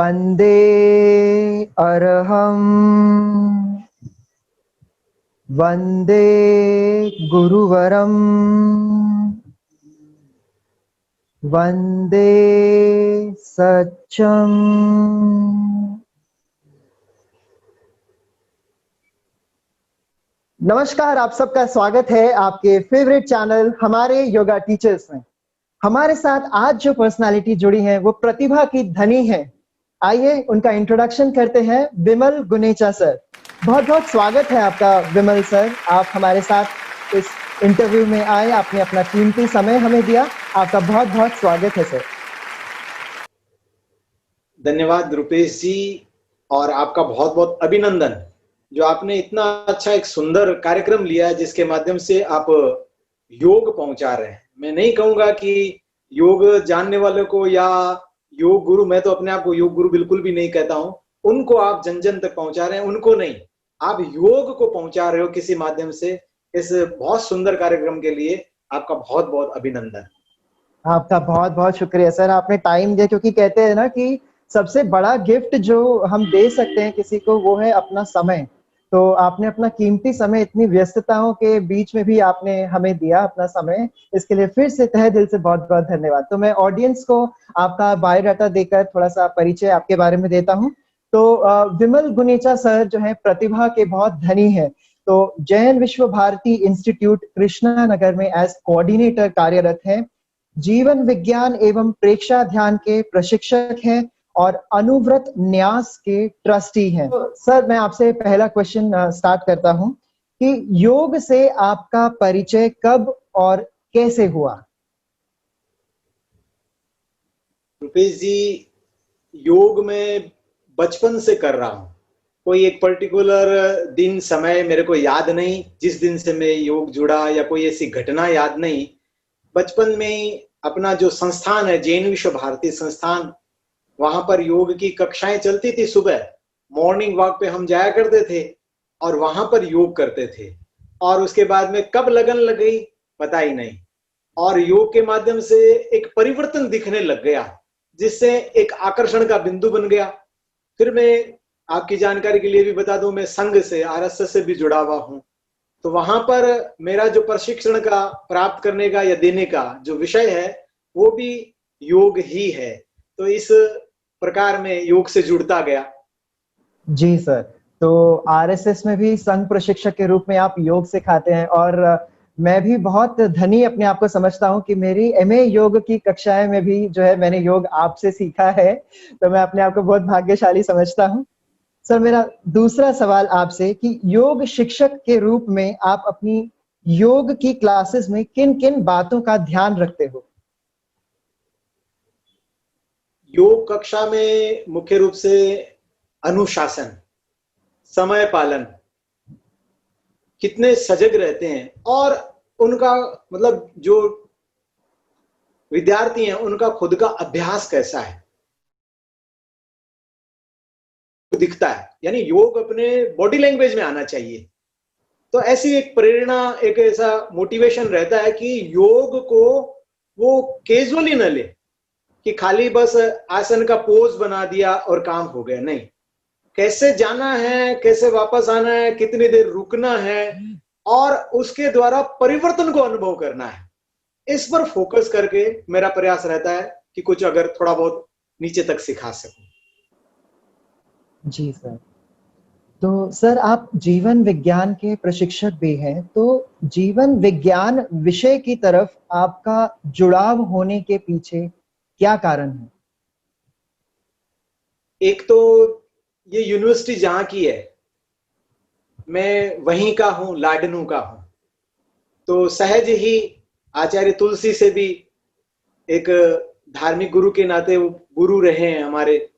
वंदे अरहं वंदे गुरुवरं वंदे सच्चं। नमस्कार, आप सबका स्वागत है आपके फेवरेट चैनल हमारे योगा टीचर्स में। हमारे साथ आज जो पर्सनालिटी जुड़ी है वो प्रतिभा की धनी है। आइए उनका इंट्रोडक्शन करते हैं। विमल गुनेचा सर, बहुत बहुत स्वागत है आपका विमल सर। आप हमारे साथ इस इंटरव्यू में आए, आपने अपना कीमती समय हमें दिया, आपका बहुत बहुत स्वागत है सर। धन्यवाद रुपेश जी, और आपका बहुत बहुत अभिनंदन जो आपने इतना अच्छा एक सुंदर कार्यक्रम लिया है जिसके माध्यम से आप योग पहुंचा रहे हैं। मैं नहीं कहूंगा कि योग जानने वालों को या योग गुरु, मैं तो अपने आप को योग गुरु बिल्कुल भी नहीं कहता हूं, उनको आप जन जन तक पहुंचा रहे हैं, उनको नहीं, आप योग को पहुंचा रहे हो किसी माध्यम से। इस बहुत सुंदर कार्यक्रम के लिए आपका बहुत बहुत अभिनंदन। आपका बहुत बहुत शुक्रिया सर, आपने टाइम दिया, क्योंकि कहते हैं ना कि सबसे बड़ा गिफ्ट जो हम दे सकते हैं किसी को वो है अपना समय। तो आपने अपना कीमती समय इतनी व्यस्तताओं के बीच में भी आपने हमें दिया अपना समय, इसके लिए फिर से तहे दिल से बहुत बहुत धन्यवाद। तो मैं ऑडियंस को आपका बायोडाटा देकर थोड़ा सा परिचय आपके बारे में देता हूँ। तो विमल गुनेचा सर जो है प्रतिभा के बहुत धनी है। तो जैन विश्व भारती इंस्टीट्यूट कृष्णा नगर में एज कोऑर्डिनेटर कार्यरत है। जीवन विज्ञान एवं प्रेक्षा ध्यान के प्रशिक्षक हैं और अनुव्रत न्यास के ट्रस्टी हैं। तो सर मैं आपसे पहला क्वेश्चन स्टार्ट करता हूं कि योग से आपका परिचय कब और कैसे हुआ? रुपेश जी, योग में बचपन से कर रहा हूं। कोई एक पर्टिकुलर दिन समय मेरे को याद नहीं जिस दिन से मैं योग जुड़ा, या कोई ऐसी घटना याद नहीं। बचपन में ही अपना जो संस्थान है जैन विश्व भारती संस्थान, वहां पर योग की कक्षाएं चलती थी। सुबह मॉर्निंग वॉक पे हम जाया करते थे और वहां पर योग करते थे। और उसके बाद में कब लगन लग गई पता ही नहीं, और योग के माध्यम से एक परिवर्तन दिखने लग गया जिससे एक आकर्षण का बिंदु बन गया। फिर मैं आपकी जानकारी के लिए भी बता दूं, मैं संघ से आरएसएस से भी जुड़ा हुआ हूं। तो वहां पर मेरा जो प्रशिक्षण का प्राप्त करने का या देने का जो विषय है वो भी योग ही है। तो इस प्रकार में योग से जुड़ता गया। जी सर, तो आरएसएस में भी संघ प्रशिक्षक के रूप में आप योग सिखाते हैं, और मैं भी बहुत धनी अपने आप को समझता हूं कि मेरी एमए योग की कक्षाएं में भी जो है मैंने योग आपसे सीखा है। तो मैं अपने आप को बहुत भाग्यशाली समझता हूं। सर मेरा दूसरा सवाल आपसे कि योग शिक्षक के रूप में आप अपनी योग की क्लासेस में किन किन बातों का ध्यान रखते हो? योग कक्षा में मुख्य रूप से अनुशासन, समय पालन, कितने सजग रहते हैं, और उनका मतलब जो विद्यार्थी हैं उनका खुद का अभ्यास कैसा है दिखता है। यानी योग अपने बॉडी लैंग्वेज में आना चाहिए। तो ऐसी एक प्रेरणा, एक ऐसा मोटिवेशन रहता है कि योग को वो कैजुअली न ले कि खाली बस आसन का पोज बना दिया और काम हो गया। नहीं, कैसे जाना है, कैसे वापस आना है, कितनी देर रुकना है, और उसके द्वारा परिवर्तन को अनुभव करना है। इस पर फोकस करके मेरा प्रयास रहता है कि कुछ अगर थोड़ा बहुत नीचे तक सिखा सकूं। जी सर। तो सर आप जीवन विज्ञान के प्रशिक्षक भी हैं, तो जीवन विज्ञान विषय की तरफ आपका जुड़ाव होने के पीछे क्या कारण है? एक तो ये यूनिवर्सिटी जहां की है, मैं वहीं का हूं, लाडनू का हूं। तो सहज ही आचार्य तुलसी से भी एक धार्मिक गुरु के नाते, वो गुरु रहे हैं हमारे,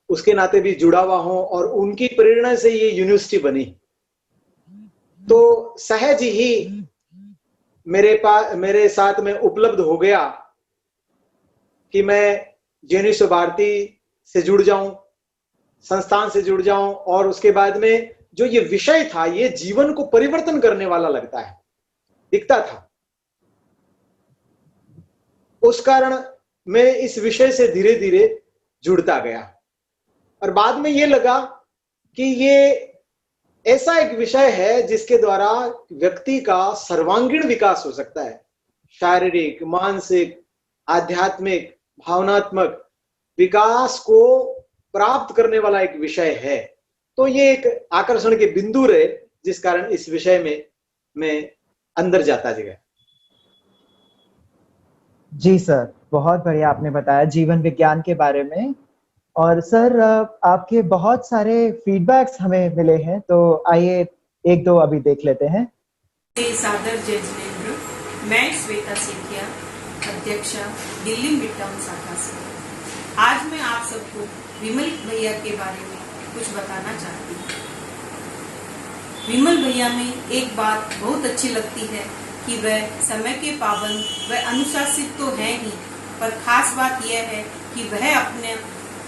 उसके नाते भी जुड़ा हुआ हूं, और उनकी प्रेरणा से ये यूनिवर्सिटी बनी। तो सहज ही मेरे साथ में उपलब्ध हो गया कि मैं जैन विश्व भारती से जुड़ जाऊं, संस्थान से जुड़ जाऊं, और उसके बाद में जो ये विषय था ये जीवन को परिवर्तन करने वाला लगता है, दिखता था। उस कारण मैं इस विषय से धीरे धीरे जुड़ता गया। और बाद में ये लगा कि ये ऐसा एक विषय है जिसके द्वारा व्यक्ति का सर्वांगीण विकास हो सकता है, शारीरिक, मानसिक, आध्यात्मिक, भावनात्मक विकास को प्राप्त करने वाला एक विषय है। तो ये एक आकर्षण के बिंदु रहे जिस कारण इस विषय में मैं अंदर जाता गया। जी सर, बहुत बढ़िया आपने बताया जीवन विज्ञान के बारे में। और सर आपके बहुत सारे फीडबैक्स हमें मिले हैं, तो आइए एक दो अभी देख लेते हैं। सादर जय जिनेंद्र, मैं श्वेता सेठिया, अध्यक्षा दिल्ली मिड टाउन शाखा से। आज मैं आप सबको विमल भैया के बारे में कुछ बताना चाहती हूँ। विमल भैया में एक बात बहुत अच्छी लगती है कि वह समय के पाबंद व अनुशासित तो हैं ही, पर खास बात यह है कि वह अपने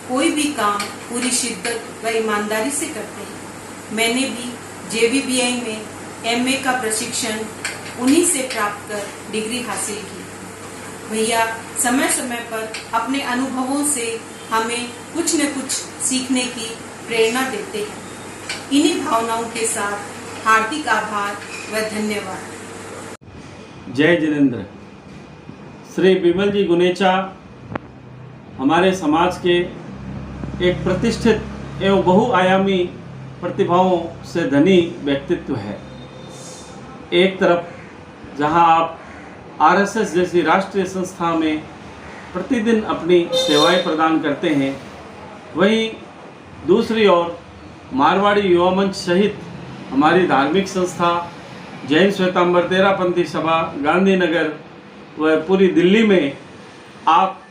कोई भी काम पूरी शिद्दत व ईमानदारी से करते हैं। मैंने भी JBBI में MA का प्रशिक्षण उन्हीं से प्राप्त कर डिग्री हासिल की। भैया समय समय पर अपने अनुभवों से हमें कुछ न कुछ सीखने की प्रेरणा देते हैं। इन्हीं भावनाओं के साथ हार्दिक आभार व धन्यवाद। जय जिनेंद्र। श्री विमल जी गुनेचा हमारे समाज के एक प्रतिष्ठित एवं बहुआयामी प्रतिभाओं से धनी व्यक्तित्व है। एक तरफ जहां आप RSS जैसी राष्ट्रीय संस्था में प्रतिदिन अपनी सेवाएं प्रदान करते हैं, वहीं दूसरी ओर मारवाड़ी युवा मंच सहित हमारी धार्मिक संस्था जैन श्वेतांबर तेरापंथी सभा गांधीनगर व पूरी दिल्ली में आप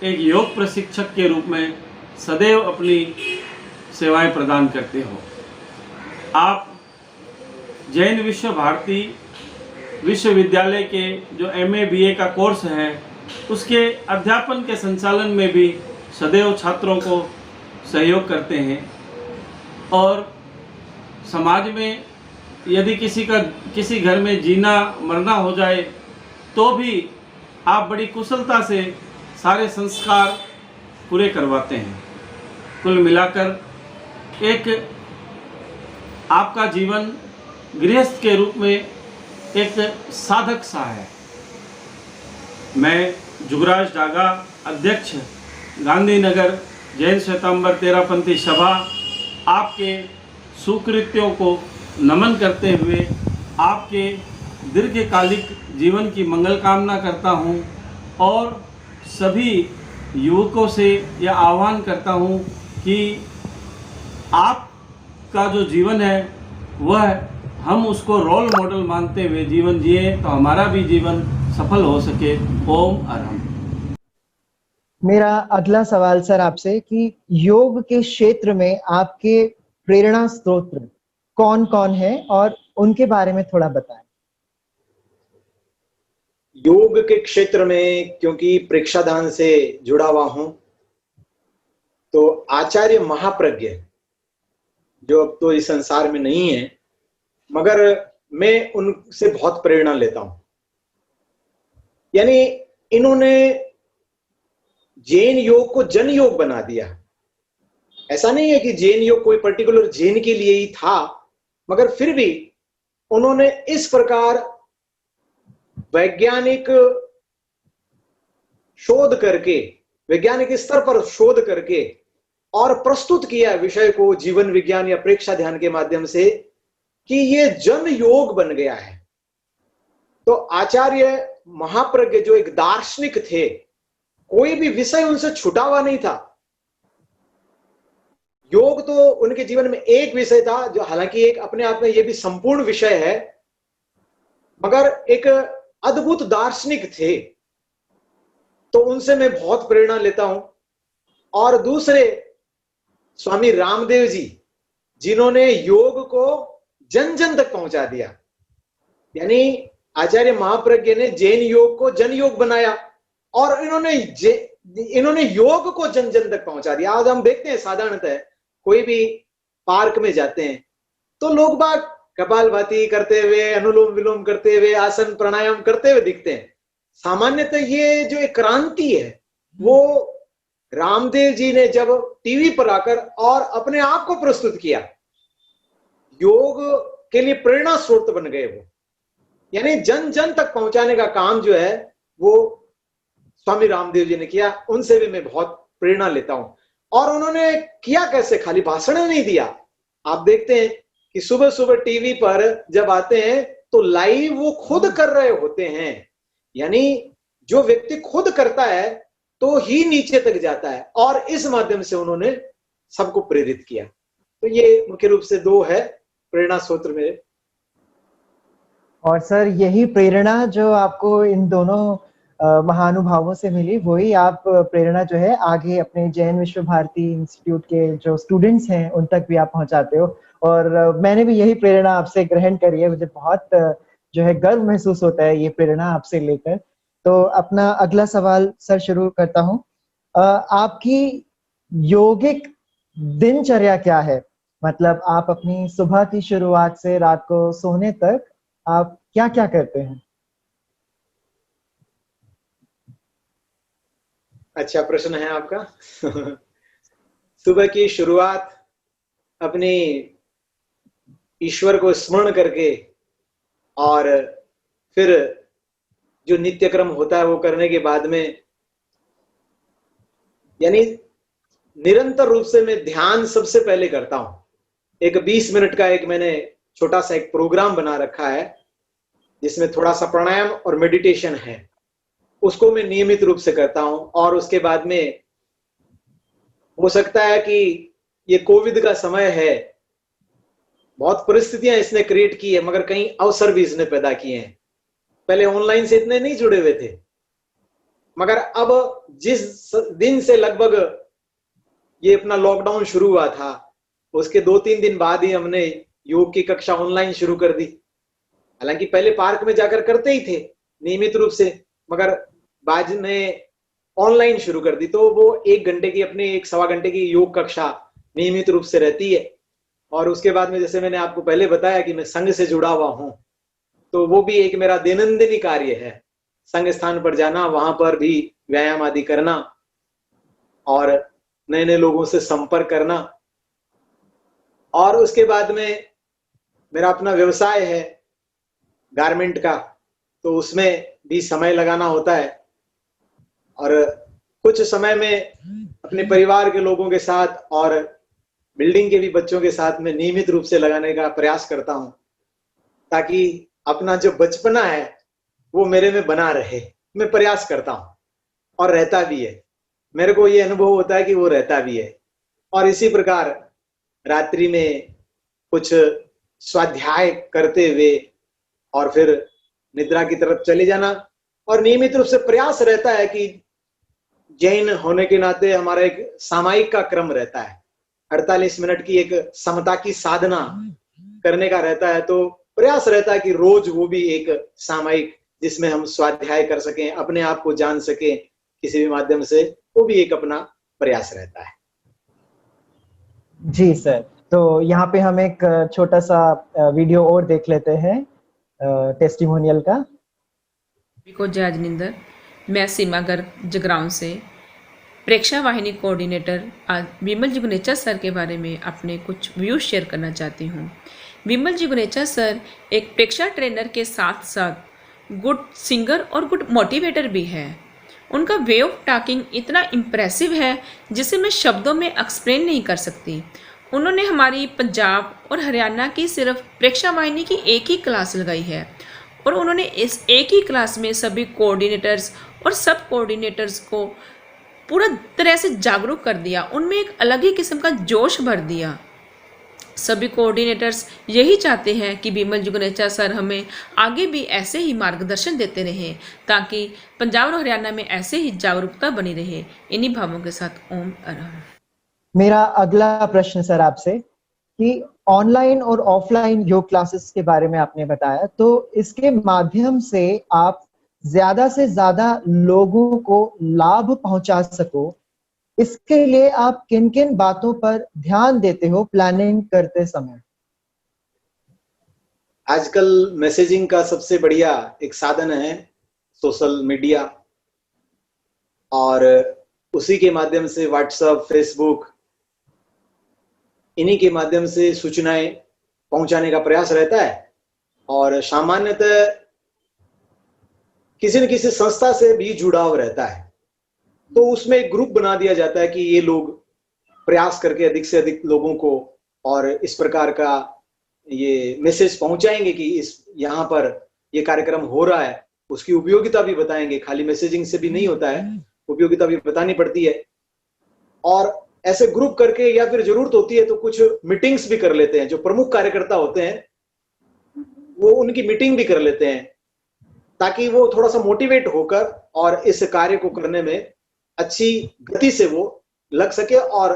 एक योग प्रशिक्षक के रूप में सदैव अपनी सेवाएं प्रदान करते हो। आप जैन विश्व भारती विश्वविद्यालय के जो MA BA का कोर्स है उसके अध्यापन के संचालन में भी सदैव छात्रों को सहयोग करते हैं। और समाज में यदि किसी घर में जीना मरना हो जाए तो भी आप बड़ी कुशलता से सारे संस्कार पूरे करवाते हैं। कुल मिलाकर एक आपका जीवन गृहस्थ के रूप में एक साधक सा है। मैं जुगराज डागा, अध्यक्ष गांधीनगर जैन श्वेतांबर तेरापंथी सभा, आपके सुकृत्यों को नमन करते हुए आपके दीर्घकालिक जीवन की मंगल कामना करता हूँ और सभी युवकों से यह आह्वान करता हूँ कि आपका जो जीवन है वह हम उसको रोल मॉडल मानते हुए जीवन जिए तो हमारा भी जीवन सफल हो सके। ओम अरहम। मेरा अगला सवाल सर आपसे कि योग के क्षेत्र में आपके प्रेरणा स्रोत कौन कौन है और उनके बारे में थोड़ा बताएं। योग के क्षेत्र में क्योंकि प्रेक्षादान से जुड़ा हुआ हूं, तो आचार्य महाप्रज्ञ जो अब तो इस संसार में नहीं है, मगर मैं उनसे बहुत प्रेरणा लेता हूं। यानी इन्होंने जैन योग को जन योग बना दिया। ऐसा नहीं है कि जैन योग कोई पर्टिकुलर जैन के लिए ही था, मगर फिर भी उन्होंने इस प्रकार वैज्ञानिक शोध करके, वैज्ञानिक स्तर पर शोध करके और प्रस्तुत किया विषय को जीवन विज्ञान या प्रेक्षा ध्यान के माध्यम से कि ये जन योग बन गया है। तो आचार्य महाप्रज्ञ जो एक दार्शनिक थे, कोई भी विषय उनसे छुटा हुआ नहीं था। योग तो उनके जीवन में एक विषय था जो हालांकि एक अपने आप में यह भी संपूर्ण विषय है, मगर एक अद्भुत दार्शनिक थे। तो उनसे मैं बहुत प्रेरणा लेता हूं। और दूसरे स्वामी रामदेव जी, जिन्होंने योग को जन जन तक पहुंचा दिया। यानी आचार्य महाप्रज्ञ ने जैन योग को जन योग बनाया और इन्होंने योग को जन जन तक पहुंचा दिया। आज हम देखते हैं साधारणतः कोई भी पार्क में जाते हैं तो लोग बाग कपालभाति करते हुए, अनुलोम विलोम करते हुए, आसन प्राणायाम करते हुए दिखते हैं। सामान्यतः ये जो एक क्रांति है वो रामदेव जी ने जब टीवी पर आकर और अपने आप को प्रस्तुत किया, योग के लिए प्रेरणा स्रोत बन गए वो। यानी जन जन तक पहुंचाने का काम जो है वो स्वामी रामदेव जी ने किया। उनसे भी मैं बहुत प्रेरणा लेता हूं। और उन्होंने किया कैसे, खाली भाषण नहीं दिया। आप देखते हैं कि सुबह सुबह टीवी पर जब आते हैं तो लाइव वो खुद कर रहे होते हैं। यानी जो व्यक्ति खुद करता है तो ही नीचे तक जाता है, और इस माध्यम से उन्होंने सबको प्रेरित किया। तो ये मुख्य रूप से दो है प्रेरणा स्रोत मेरे। और सर यही प्रेरणा जो आपको इन दोनों महानुभावों से मिली, वही आप प्रेरणा जो है आगे अपने जैन विश्व भारती इंस्टीट्यूट के जो स्टूडेंट्स हैं उन तक भी आप पहुंचाते हो। और मैंने भी यही प्रेरणा आपसे ग्रहण करी है। मुझे बहुत जो है गर्व महसूस होता है ये प्रेरणा आपसे लेकर। तो अपना अगला सवाल सर शुरू करता हूँ। आपकी योगिक दिनचर्या क्या है? मतलब आप अपनी सुबह की शुरुआत से रात को सोने तक आप क्या क्या करते हैं? अच्छा प्रश्न है आपका। सुबह की शुरुआत अपनी ईश्वर को स्मरण करके और फिर जो नित्य क्रम होता है वो करने के बाद में, यानी निरंतर रूप से मैं ध्यान सबसे पहले करता हूं। एक 20 मिनट का एक मैंने छोटा सा एक प्रोग्राम बना रखा है जिसमें थोड़ा सा प्राणायाम और मेडिटेशन है, उसको मैं नियमित रूप से करता हूं। और उसके बाद में हो सकता है कि ये कोविड का समय है, बहुत परिस्थितियां इसने क्रिएट की है, मगर कई अवसर भी इसने पैदा किए हैं। पहले ऑनलाइन से इतने नहीं जुड़े हुए थे, मगर अब जिस दिन से लगभग ये अपना लॉकडाउन शुरू हुआ था, उसके 2-3 दिन बाद ही हमने योग की कक्षा ऑनलाइन शुरू कर दी। हालांकि पहले पार्क में जाकर करते ही थे नियमित रूप से, मगर बाद में ऑनलाइन शुरू कर दी। तो वो 1 घंटे की, अपनी 1-1.25 घंटे की योग कक्षा नियमित रूप से रहती है। और उसके बाद में जैसे मैंने आपको पहले बताया कि मैं संघ से जुड़ा हुआ हूं, तो वो भी एक मेरा दैनंदिन कार्य है। संघ स्थान पर जाना, वहां पर भी व्यायाम आदि करना और नए नए लोगों से संपर्क करना। और उसके बाद में मेरा अपना व्यवसाय है गारमेंट का, तो उसमें भी समय लगाना होता है। और कुछ समय में अपने परिवार के लोगों के साथ और बिल्डिंग के भी बच्चों के साथ में नियमित रूप से लगाने का प्रयास करता हूं, ताकि अपना जो बचपना है वो मेरे में बना रहे। मैं प्रयास करता हूं और रहता भी है। मेरे को ये अनुभव होता है कि वो रहता भी है। और इसी प्रकार रात्रि में कुछ स्वाध्याय करते हुए और फिर निद्रा की तरफ चले जाना। और नियमित रूप से प्रयास रहता है कि जैन होने के नाते हमारा एक सामायिक का क्रम रहता है, 48 मिनट की एक समता की साधना करने का रहता है। तो प्रयास रहता है कि रोज वो भी एक सामायिक, जिसमें हम स्वाध्याय कर सकें, अपने आप को जान सकें किसी भी माध्यम से, वो भी एक अपना प्रयास रहता है। जी सर, तो यहाँ पे हम एक छोटा सा वीडियो और देख लेते हैं टेस्टिमोनियल का। को जय जिनेंद्र, मैं सीमा गर्ग जगराउं से प्रेक्षा वाहिनी कोऑर्डिनेटर आज विमल जी गुनेचा सर के बारे में अपने कुछ व्यूज शेयर करना चाहती हूँ। विमल जी गुनेचा सर एक प्रेक्षा ट्रेनर के साथ साथ गुड सिंगर और गुड मोटिवेटर भी है। उनका वे ऑफ टॉकिंग इतना इम्प्रेसिव है जिसे मैं शब्दों में एक्सप्लेन नहीं कर सकती। उन्होंने हमारी पंजाब और हरियाणा की सिर्फ प्रेक्षा वाहिनी की एक ही क्लास लगाई है और उन्होंने इस एक ही क्लास में सभी कोऑर्डिनेटर्स और सब कोऑर्डिनेटर्स को पूरा तरह से जागरूक कर दिया। उनमें एक अलग ही किस्म का जोश भर दिया। सभी कोऑर्डिनेटर्स यही चाहते हैं कि विमल जी गुनेचा सर हमें आगे भी ऐसे ही मार्गदर्शन देते रहें ताकि पंजाब और हरियाणा में ऐसे ही जागरूकता बनी रहे। इन्हीं भावों के साथ ओम अरहम। मेरा अगला प्रश्न सर आपसे कि ऑनलाइन और ऑफलाइन योग क्लासेस के बारे में आपने बताया, तो इसके माध्यम से आप ज्यादा से ज्यादा लोगों को लाभ पहुंचा सको, इसके लिए आप किन किन बातों पर ध्यान देते हो प्लानिंग करते समय? आजकल मैसेजिंग का सबसे बढ़िया एक साधन है सोशल मीडिया। और उसी के माध्यम से व्हाट्सएप, फेसबुक, इन्हीं के माध्यम से सूचनाएं पहुंचाने का प्रयास रहता है। और सामान्यतः किसी न किसी संस्था से भी जुड़ाव रहता है, तो उसमें एक ग्रुप बना दिया जाता है कि ये लोग प्रयास करके अधिक से अधिक लोगों को और इस प्रकार का ये मैसेज पहुंचाएंगे कि इस यहाँ पर ये कार्यक्रम हो रहा है, उसकी उपयोगिता भी बताएंगे। खाली मैसेजिंग से भी नहीं होता है, उपयोगिता भी बतानी पड़ती है। और ऐसे ग्रुप करके या फिर जरूरत होती है तो कुछ मीटिंग्स भी कर लेते हैं। जो प्रमुख कार्यकर्ता होते हैं वो उनकी मीटिंग भी कर लेते हैं, ताकि वो थोड़ा सा मोटिवेट होकर और इस कार्य को करने में अच्छी गति से वो लग सके और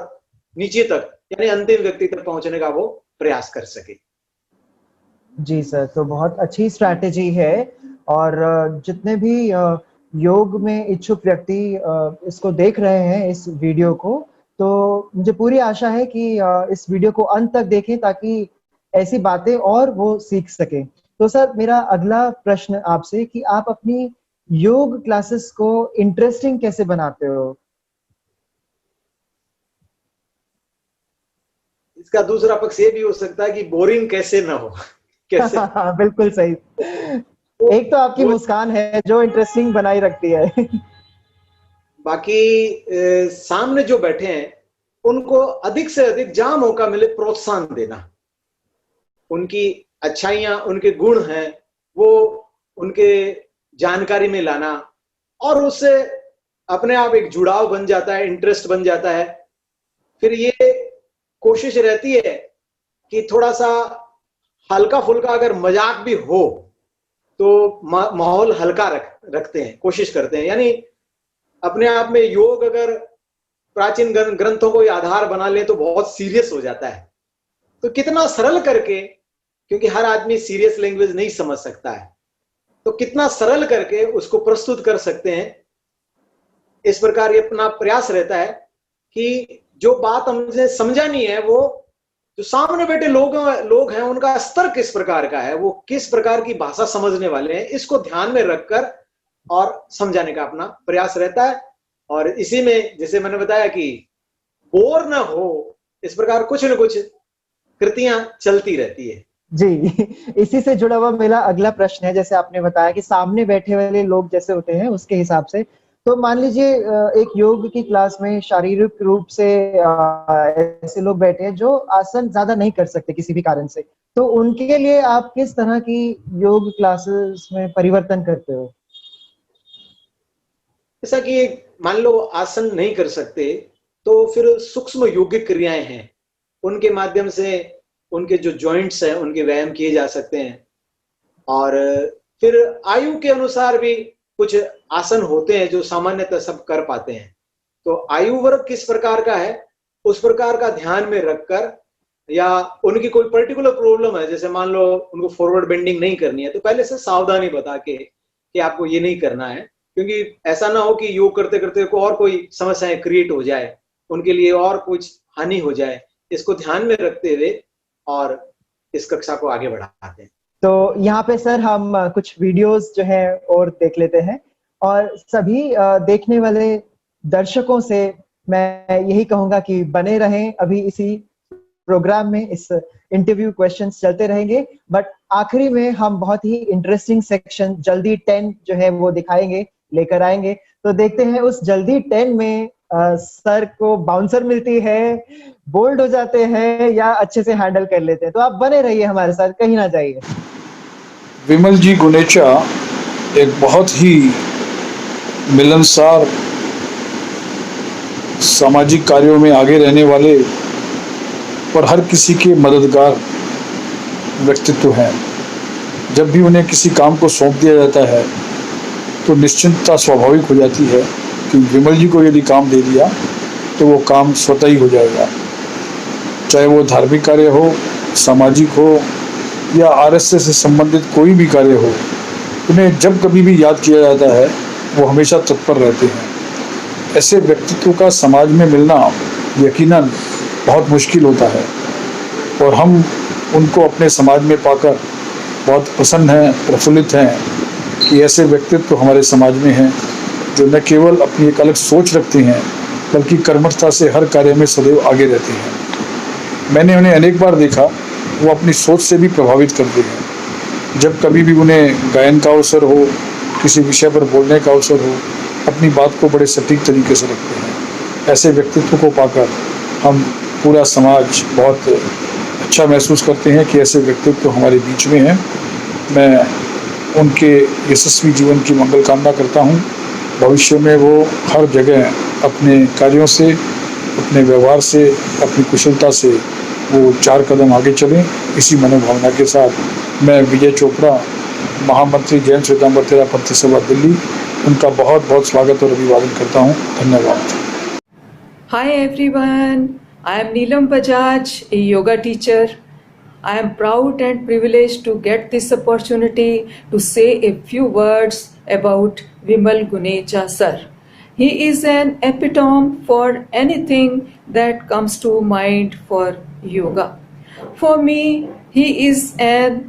नीचे तक यानी अंतिम व्यक्ति तक पहुंचने का वो प्रयास कर सके। जी सर, तो बहुत अच्छी स्ट्रैटेजी है। और जितने भी योग में इच्छुक व्यक्ति इसको देख रहे हैं इस वीडियो को, तो मुझे पूरी आशा है कि इस वीडियो को अंत तक देखें ताकि ऐसी बातें और वो सीख सकें। तो सर, मेरा अगला प्रश्न आपसे कि आप अपनी योग क्लासेस को इंटरेस्टिंग कैसे बनाते हो? इसका दूसरा पक्ष ये भी हो सकता है कि बोरिंग कैसे ना हो। कैसे? बिल्कुल सही। एक तो आपकी मुस्कान है जो इंटरेस्टिंग बनाई रखती है। बाकी सामने जो बैठे हैं उनको अधिक से अधिक जहां मौका मिले प्रोत्साहन देना, उनकी अच्छाइयां, उनके गुण हैं वो उनके जानकारी में लाना, और उससे अपने आप एक जुड़ाव बन जाता है, इंटरेस्ट बन जाता है। फिर ये कोशिश रहती है कि थोड़ा सा हल्का फुल्का अगर मजाक भी हो तो माहौल हल्का रखते हैं, कोशिश करते हैं। यानी अपने आप में योग अगर प्राचीन ग्रंथों को आधार बना ले तो बहुत सीरियस हो जाता है, तो कितना सरल करके, क्योंकि हर आदमी सीरियस लैंग्वेज नहीं समझ सकता है, तो कितना सरल करके उसको प्रस्तुत कर सकते हैं। इस प्रकार ये अपना प्रयास रहता है कि जो बात हमने समझा नहीं है, वो जो सामने बैठे लोग हैं उनका स्तर किस प्रकार का है, वो किस प्रकार की भाषा समझने वाले हैं, इसको ध्यान में रखकर और समझाने का अपना प्रयास रहता है। और इसी में जैसे मैंने बताया कि बोर ना हो, इस प्रकार कुछ न कुछ कृतियां चलती रहती है। जी, इसी से जुड़ा हुआ मेरा अगला प्रश्न है। जैसे आपने बताया कि सामने बैठे वाले लोग जैसे होते हैं उसके हिसाब से, तो मान लीजिए एक योग की क्लास में शारीरिक रूप से ऐसे लोग बैठे हैं जो आसन ज्यादा नहीं कर सकते किसी भी कारण से, तो उनके लिए आप किस तरह की योग क्लासेस में परिवर्तन करते हो? जैसा कि मान लो आसन नहीं कर सकते तो फिर सूक्ष्म योगिक क्रियाएं हैं, उनके माध्यम से उनके जो जॉइंट्स हैं उनके व्यायाम किए जा सकते हैं। और फिर आयु के अनुसार भी कुछ आसन होते हैं जो सामान्यतः सब कर पाते हैं। तो आयु वर्ग किस प्रकार का है उस प्रकार का ध्यान में रखकर, या उनकी कोई पर्टिकुलर प्रॉब्लम है, जैसे मान लो उनको फॉरवर्ड बेंडिंग नहीं करनी है, तो पहले से सावधानी बता के कि आपको ये नहीं करना है, क्योंकि ऐसा ना हो कि योग करते करते को और कोई समस्याएं क्रिएट हो जाए, उनके लिए और कुछ हानि हो जाए। इसको ध्यान में रखते हुए और इस कक्षा को आगे बढ़ाते हैं। तो यहाँ पे सर हम कुछ वीडियोस जो है और देख लेते हैं, और सभी देखने वाले दर्शकों से मैं यही कहूंगा कि बने रहें अभी इसी प्रोग्राम में। इस इंटरव्यू क्वेश्चंस चलते रहेंगे, बट आखिरी में हम बहुत ही इंटरेस्टिंग सेक्शन जल्दी 10 जो है वो दिखाएंगे, लेकर आएंगे। तो देखते हैं उस जल्दी 10 में सर को बाउंसर मिलती है, बोल्ड हो जाते हैं या अच्छे से हैंडल कर लेते हैं। तो आप बने रहिए हमारे साथ, कहीं ना जाइए। विमल जी गुनेचा एक बहुत ही मिलनसार, सामाजिक कार्यों में आगे रहने वाले और हर किसी के मददगार व्यक्तित्व हैं। जब भी उन्हें किसी काम को सौंप दिया जाता है तो निश्चिंतता स्वाभाविक हो जाती है कि विमल जी को यदि काम दे दिया तो वो काम स्वतः ही हो जाएगा। चाहे वो धार्मिक कार्य हो, सामाजिक हो या आरएसएस से संबंधित कोई भी कार्य हो, उन्हें जब कभी भी याद किया जाता है वो हमेशा तत्पर रहते हैं। ऐसे व्यक्तित्व का समाज में मिलना यकीनन बहुत मुश्किल होता है, और हम उनको अपने समाज में पाकर बहुत प्रसन्न हैं, प्रफुल्लित हैं कि ऐसे व्यक्तित्व हमारे समाज में हैं जो न केवल अपनी एक अलग सोच रखते हैं बल्कि कर्मठता से हर कार्य में सदैव आगे रहते हैं। मैंने उन्हें अनेक बार देखा, वो अपनी सोच से भी प्रभावित करते हैं। जब कभी भी उन्हें गायन का अवसर हो, किसी विषय पर बोलने का अवसर हो, अपनी बात को बड़े सटीक तरीके से रखते हैं। ऐसे व्यक्तित्व को पाकर हम पूरा समाज बहुत अच्छा महसूस करते हैं कि ऐसे व्यक्तित्व हमारे बीच में हैं। मैं उनके यशस्वी जीवन की मंगल कामना करता हूँ। भविष्य में वो हर जगह अपने कार्यों से, अपने व्यवहार से, अपनी कुशलता से वो 4 कदम आगे चलें। इसी मनोभावना के साथ मैं विजय चोपड़ा, महामंत्री जैन श्वेतांबर तेरा पंथी सभा दिल्ली, उनका बहुत बहुत स्वागत और अभिवादन करता हूँ। धन्यवाद। Hi everyone, I am Neelam Bajaj, a yoga teacher. I am proud and privileged to get this opportunity to say a few words about Vimal Gunecha sir. He is an epitome for anything that comes to mind for yoga. For me, he is an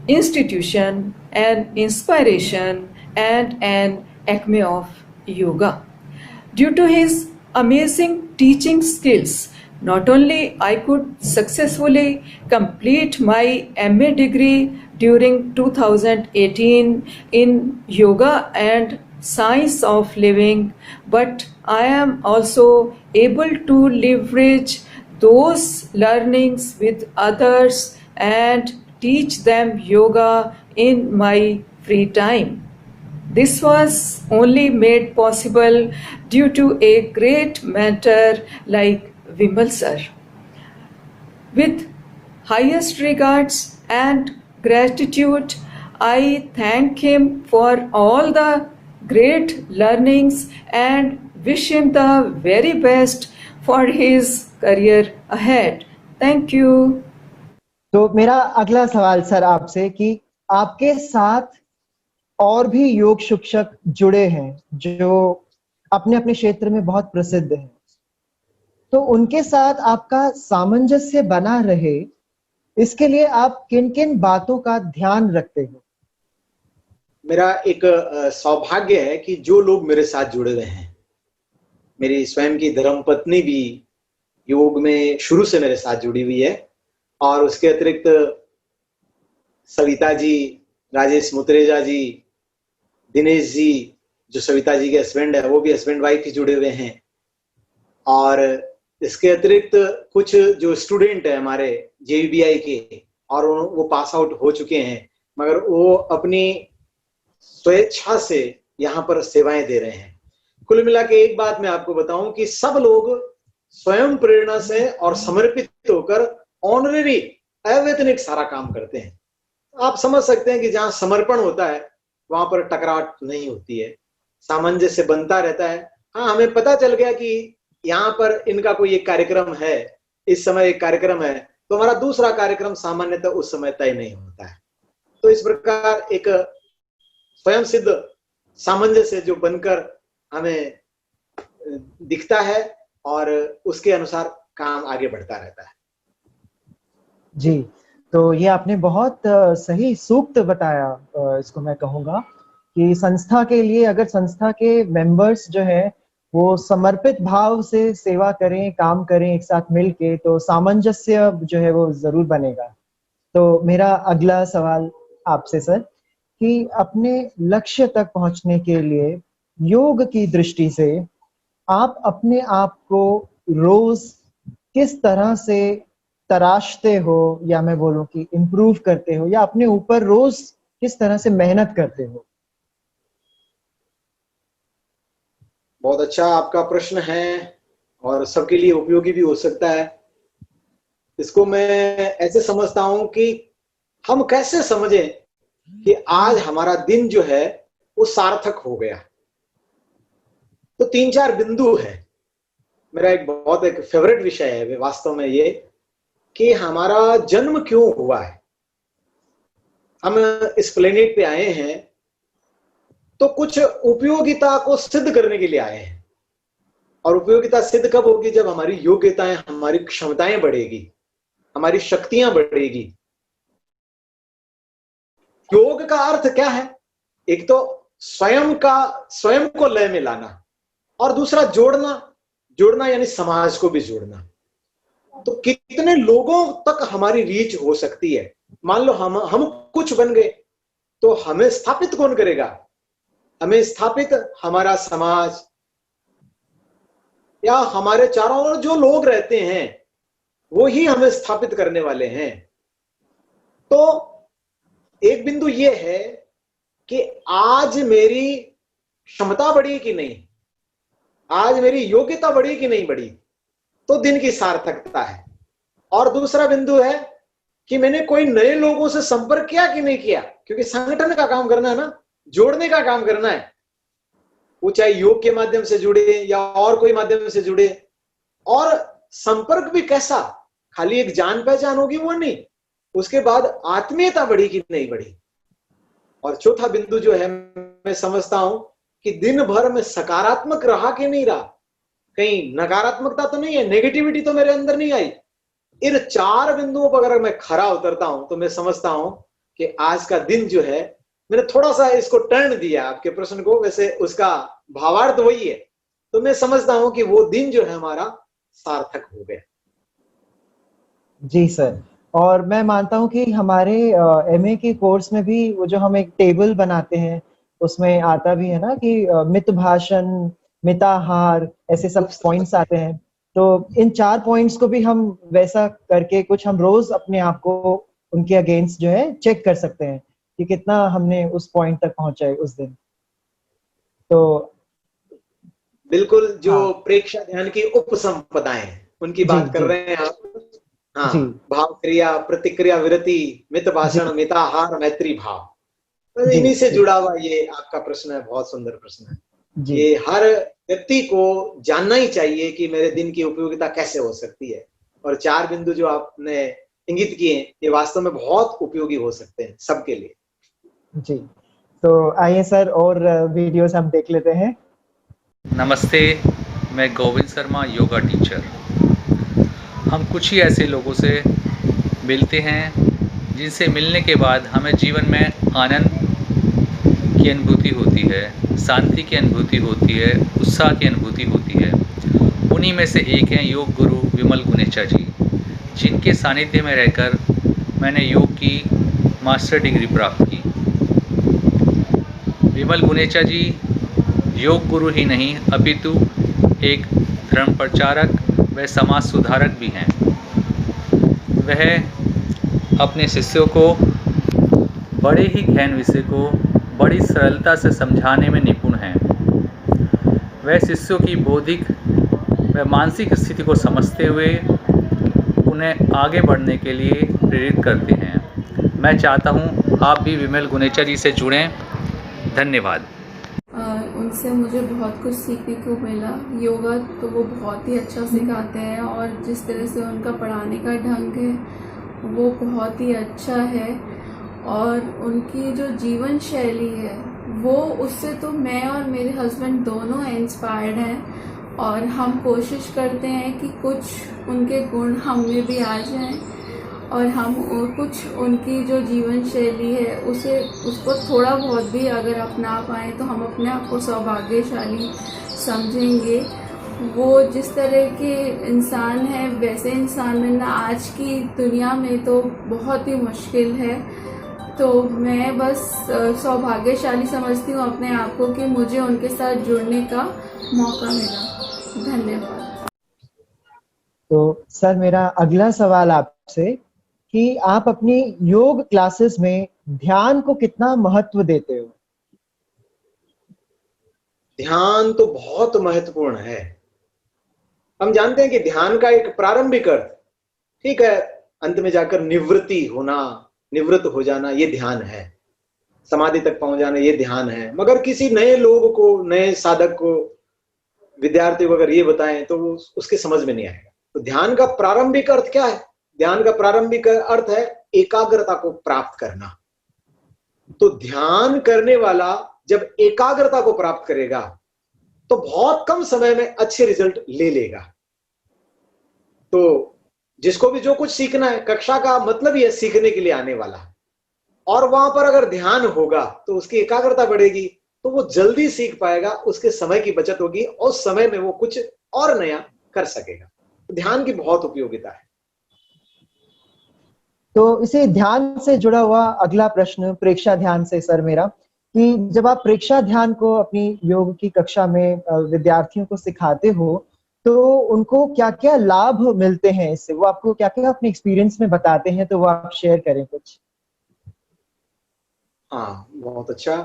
institution, an inspiration, and an acme of yoga. Due to his amazing teaching skills, not only I could successfully complete my MA degree during 2018 in yoga and science of living, but I am also able to leverage those learnings with others and teach them yoga in my free time. This was only made possible due to a great mentor like Vimal sir. With highest regards and gratitude, I thank him for all the great learnings and wish him the very best for his career ahead. Thank you. तो मेरा अगला सवाल sir आपसे कि आपके साथ और भी योग शिक्षक जुड़े हैं जो अपने अपने क्षेत्र में बहुत प्रसिद्ध हैं, तो उनके साथ आपका सामंजस्य बना रहे, इसके लिए आप किन किन बातों का ध्यान रखते हो? मेरा एक सौभाग्य है कि जो लोग मेरे साथ जुड़े हुए हैं, मेरी स्वयं की धर्मपत्नी भी योग में शुरू से मेरे साथ जुड़ी हुई है, और उसके अतिरिक्त सविता जी, राजेश मुत्रेजा जी, दिनेश जी जो सविता जी के हस्बैंड है, वो भी हस्बैंड वाइफ ही जुड़े हुए हैं। और इसके अतिरिक्त कुछ जो स्टूडेंट है हमारे JVBI के, और वो पास आउट हो चुके हैं, मगर वो अपनी स्वेच्छा से यहाँ पर सेवाएं दे रहे हैं। कुल मिला के एक बात मैं आपको बताऊं कि सब लोग स्वयं प्रेरणा से और समर्पित होकर ऑनरेरी अवैतनिक सारा काम करते हैं। आप समझ सकते हैं कि जहां समर्पण होता है वहां पर टकराव नहीं होती है, सामंजस्य बनता रहता है। हाँ, हमें पता चल गया कि यहाँ पर इनका कोई एक कार्यक्रम है, इस समय एक कार्यक्रम है, तो हमारा दूसरा कार्यक्रम सामान्यतः उस समय तय नहीं होता है। तो इस प्रकार एक स्वयं सिद्ध सामंजस्य जो बनकर हमें दिखता है और उसके अनुसार काम आगे बढ़ता रहता है। जी, तो ये आपने बहुत सही सूक्त बताया। इसको मैं कहूँगा कि संस्था के लिए, अगर संस्था के मेंबर्स जो है वो समर्पित भाव से सेवा करें, काम करें एक साथ मिलके, तो सामंजस्य जो है वो जरूर बनेगा। तो मेरा अगला सवाल आपसे सर कि अपने लक्ष्य तक पहुंचने के लिए योग की दृष्टि से आप अपने आप को रोज किस तरह से तराशते हो, या मैं बोलूं कि इम्प्रूव करते हो, या अपने ऊपर रोज किस तरह से मेहनत करते हो? बहुत अच्छा आपका प्रश्न है और सबके लिए उपयोगी भी हो सकता है। इसको मैं ऐसे समझता हूं कि हम कैसे समझें कि आज हमारा दिन जो है वो सार्थक हो गया। तो 3-4 बिंदु है। मेरा एक फेवरेट विषय है वास्तव में ये कि हमारा जन्म क्यों हुआ है। हम इस प्लेनेट पे आए हैं तो कुछ उपयोगिता को सिद्ध करने के लिए आए हैं, और उपयोगिता सिद्ध कब होगी? जब हमारी योग्यताएं, हमारी क्षमताएं बढ़ेगी, हमारी शक्तियां बढ़ेगी। योग का अर्थ क्या है? एक तो स्वयं को लय में लाना, और दूसरा जोड़ना, जोड़ना यानी समाज को भी जोड़ना। तो कितने लोगों तक हमारी रीच हो सकती है। मान लो हम कुछ बन गए, तो हमें स्थापित कौन करेगा? हमें स्थापित हमारा समाज या हमारे चारों ओर जो लोग रहते हैं वो ही हमें स्थापित करने वाले हैं। तो एक बिंदु ये है कि आज मेरी क्षमता बढ़ी कि नहीं, आज मेरी योग्यता बढ़ी कि नहीं बढ़ी, तो दिन की सार्थकता है। और दूसरा बिंदु है कि मैंने कोई नए लोगों से संपर्क किया कि नहीं किया, क्योंकि संगठन का काम करना है ना, जोड़ने का काम करना है। वो चाहे योग के माध्यम से जुड़े या और कोई माध्यम से जुड़े, और संपर्क भी कैसा, खाली एक जान पहचान होगी वो नहीं, उसके बाद आत्मीयता बढ़ी कि नहीं बढ़ी। और चौथा बिंदु जो है, मैं समझता हूं कि दिन भर में सकारात्मक रहा कि नहीं रहा, कहीं नकारात्मकता तो नहीं है, नेगेटिविटी तो मेरे अंदर नहीं आई। इन 4 बिंदुओं पर अगर मैं खरा उतरता हूं तो मैं समझता हूं कि आज का दिन जो है, मैंने थोड़ा सा इसको टर्न दिया आपके प्रश्न को, वैसे उसका भावार्थ वही है, तो मैं समझता हूं कि वो दिन जो है हमारा सार्थक हो गया। जी सर, और मैं मानता हूं कि हमारे एमए के कोर्स में भी वो जो हम एक टेबल बनाते हैं उसमें आता भी है ना कि मित भाषण, मिताहार, ऐसे सब पॉइंट्स आते हैं। तो इन 4 पॉइंट्स को भी हम वैसा करके कुछ हम रोज अपने आप को उनके अगेंस्ट जो है चेक कर सकते हैं कि कितना हमने उस पॉइंट तक पहुंचा है उस दिन। तो बिल्कुल, जो हाँ। प्रेक्षा ध्यान की उपसंपदाएं उनकी बात कर रहे हैं आप। हाँ, जी। भाव क्रिया, प्रतिक्रिया, विरति, मित भाषण, मिताहार, मैत्री भाव, तो जी, इन्हीं से जी। जुड़ा हुआ ये आपका प्रश्न है, बहुत सुंदर प्रश्न है। जी। ये हर व्यक्ति को जानना ही चाहिए कि मेरे दिन की उपयोगिता कैसे हो सकती है। और 4 बिंदु जो आपने इंगित किए, ये वास्तव में बहुत उपयोगी हो सकते हैं सबके लिए। जी, तो आइए सर और वीडियोस हम देख लेते हैं। नमस्ते, मैं गोविंद शर्मा, योगा टीचर। हम कुछ ही ऐसे लोगों से मिलते हैं जिनसे मिलने के बाद हमें जीवन में आनंद की अनुभूति होती है, शांति की अनुभूति होती है, उत्साह की अनुभूति होती है। उन्हीं में से एक हैं योग गुरु विमल गुनेचा जी, जिनके सानिध्य में रहकर मैंने योग की मास्टर डिग्री प्राप्त की। विमल गुनेचा जी योग गुरु ही नहीं अपितु एक धर्म प्रचारक व समाज सुधारक भी हैं। वह अपने शिष्यों को बड़े ही गहन विषय को बड़ी सरलता से समझाने में निपुण हैं। वह शिष्यों की बौद्धिक व मानसिक स्थिति को समझते हुए उन्हें आगे बढ़ने के लिए प्रेरित करते हैं। मैं चाहता हूं आप भी विमल गुनेचा जी से जुड़ें। धन्यवाद। उनसे मुझे बहुत कुछ सीखने को मिला। योगा तो वो बहुत ही अच्छा सिखाते हैं और जिस तरह से उनका पढ़ाने का ढंग है वो बहुत ही अच्छा है, और उनकी जो जीवन शैली है वो, उससे तो मैं और मेरे हस्बैंड दोनों इंस्पायर्ड हैं और हम कोशिश करते हैं कि कुछ उनके गुण हम में भी आ जाएं और हम कुछ उनकी जो जीवन शैली है उसको थोड़ा बहुत भी अगर अपना पाएँ तो हम अपने आप को सौभाग्यशाली समझेंगे। वो जिस तरह के इंसान हैं वैसे इंसान मिलना आज की दुनिया में तो बहुत ही मुश्किल है। तो मैं बस सौभाग्यशाली समझती हूँ अपने आप को कि मुझे उनके साथ जुड़ने का मौका मिला। धन्यवाद। तो सर मेरा अगला सवाल आपसे कि आप अपनी योग क्लासेस में ध्यान को कितना महत्व देते हो? ध्यान तो बहुत महत्वपूर्ण है। हम जानते हैं कि ध्यान का एक प्रारंभिक अर्थ, ठीक है, अंत में जाकर निवृत्ति होना, निवृत्त हो जाना, ये ध्यान है। समाधि तक पहुंच जाना, ये ध्यान है। मगर किसी नए लोग को, नए साधक को, विद्यार्थी को अगर ये बताएं तो उसके समझ में नहीं आएगा। तो ध्यान का प्रारंभिक अर्थ क्या है? ध्यान का प्रारंभिक अर्थ है एकाग्रता को प्राप्त करना। तो ध्यान करने वाला जब एकाग्रता को प्राप्त करेगा तो बहुत कम समय में अच्छे रिजल्ट ले लेगा। तो जिसको भी जो कुछ सीखना है, कक्षा का मतलब ही है सीखने के लिए आने वाला, और वहां पर अगर ध्यान होगा तो उसकी एकाग्रता बढ़ेगी तो वो जल्दी सीख पाएगा, उसके समय की बचत होगी और उस समय में वो कुछ और नया कर सकेगा। ध्यान की बहुत उपयोगिता है। तो इसे ध्यान से जुड़ा हुआ अगला प्रश्न प्रेक्षा ध्यान से सर मेरा, कि जब आप प्रेक्षा ध्यान को अपनी योग की कक्षा में विद्यार्थियों को सिखाते हो, तो उनको क्या-क्या लाभ मिलते हैं इससे? वो आपको क्या-क्या अपने एक्सपीरियंस में बताते हैं, तो वो आप शेयर करें कुछ? हाँ, बहुत अच्छा।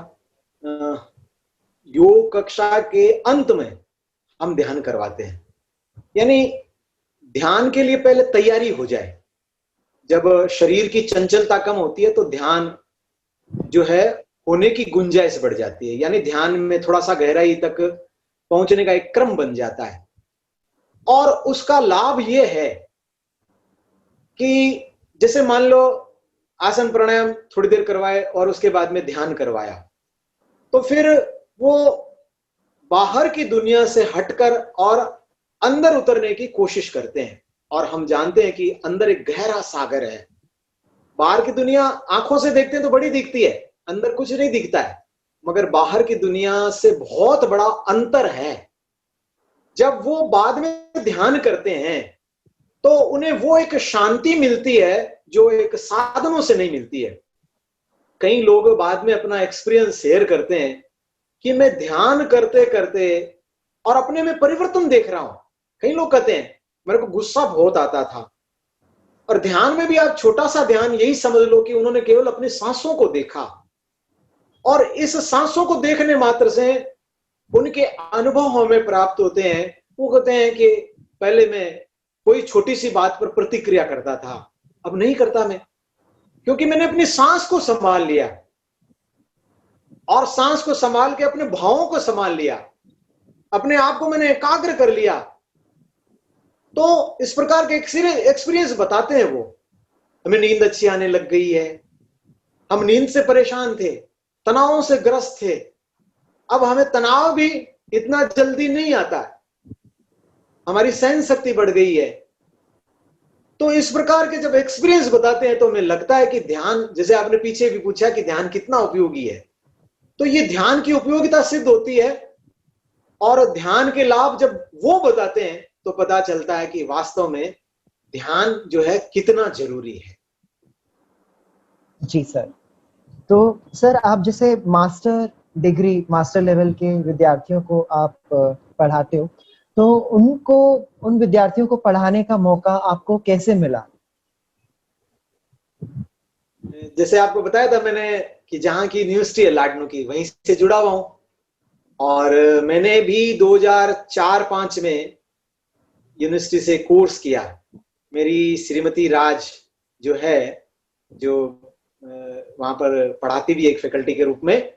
योग कक्षा के अंत में हम ध्यान करवाते हैं, यानी ध्यान के लिए पहले तैयारी हो जाए। जब शरीर की चंचलता कम होती है तो ध्यान जो है होने की गुंजाइश बढ़ जाती है, यानी ध्यान में थोड़ा सा गहराई तक पहुंचने का एक क्रम बन जाता है। और उसका लाभ ये है कि जैसे मान लो आसन प्राणायाम थोड़ी देर करवाए और उसके बाद में ध्यान करवाया, तो फिर वो बाहर की दुनिया से हटकर और अंदर उतरने की कोशिश करते हैं। और हम जानते हैं कि अंदर एक गहरा सागर है। बाहर की दुनिया आंखों से देखते हैं तो बड़ी दिखती है, अंदर कुछ नहीं दिखता है, मगर बाहर की दुनिया से बहुत बड़ा अंतर है। जब वो बाद में ध्यान करते हैं तो उन्हें वो एक शांति मिलती है जो एक साधनों से नहीं मिलती है। कई लोग बाद में अपना एक्सपीरियंस शेयर करते हैं कि मैं ध्यान करते करते और अपने में परिवर्तन देख रहा हूं। कई लोग कहते हैं मेरे को गुस्सा बहुत आता था, और ध्यान में भी आप छोटा सा ध्यान यही समझ लो कि उन्होंने केवल अपनी सांसों को देखा, और इस सांसों को देखने मात्र से उनके अनुभव हमें प्राप्त होते हैं। वो कहते हैं कि पहले मैं कोई छोटी सी बात पर प्रतिक्रिया करता था, अब नहीं करता मैं, क्योंकि मैंने अपनी सांस को संभाल लिया, और सांस को संभाल के अपने भावों को संभाल लिया, अपने आप को मैंने एकाग्र कर लिया। तो इस प्रकार के एक्सपीरियंस बताते हैं वो। हमें नींद अच्छी आने लग गई है, हम नींद से परेशान थे, तनावों से ग्रस्त थे, अब हमें तनाव भी इतना जल्दी नहीं आता, हमारी सहन शक्ति बढ़ गई है। तो इस प्रकार के जब एक्सपीरियंस बताते हैं तो हमें लगता है कि ध्यान, जैसे आपने पीछे भी पूछा कि ध्यान कितना उपयोगी है, तो ये ध्यान की उपयोगिता सिद्ध होती है। और ध्यान के लाभ जब वो बताते हैं तो पता चलता है कि वास्तव में ध्यान जो है कितना जरूरी है। जी सर। तो सर आप जैसे मास्टर लेवल के विद्यार्थियों को आप पढ़ाते हो, तो उन विद्यार्थियों को पढ़ाने का मौका आपको कैसे मिला? जैसे आपको बताया था मैंने कि जहाँ की यूनिवर्सिटी है लाडनू की, वहीं से जुड़ा हुआ हूं। और मैंने भी 2004-05 में यूनिवर्सिटी से कोर्स किया। मेरी श्रीमती राज जो है, जो वहां पर पढ़ाती भी एक फैकल्टी के रूप में,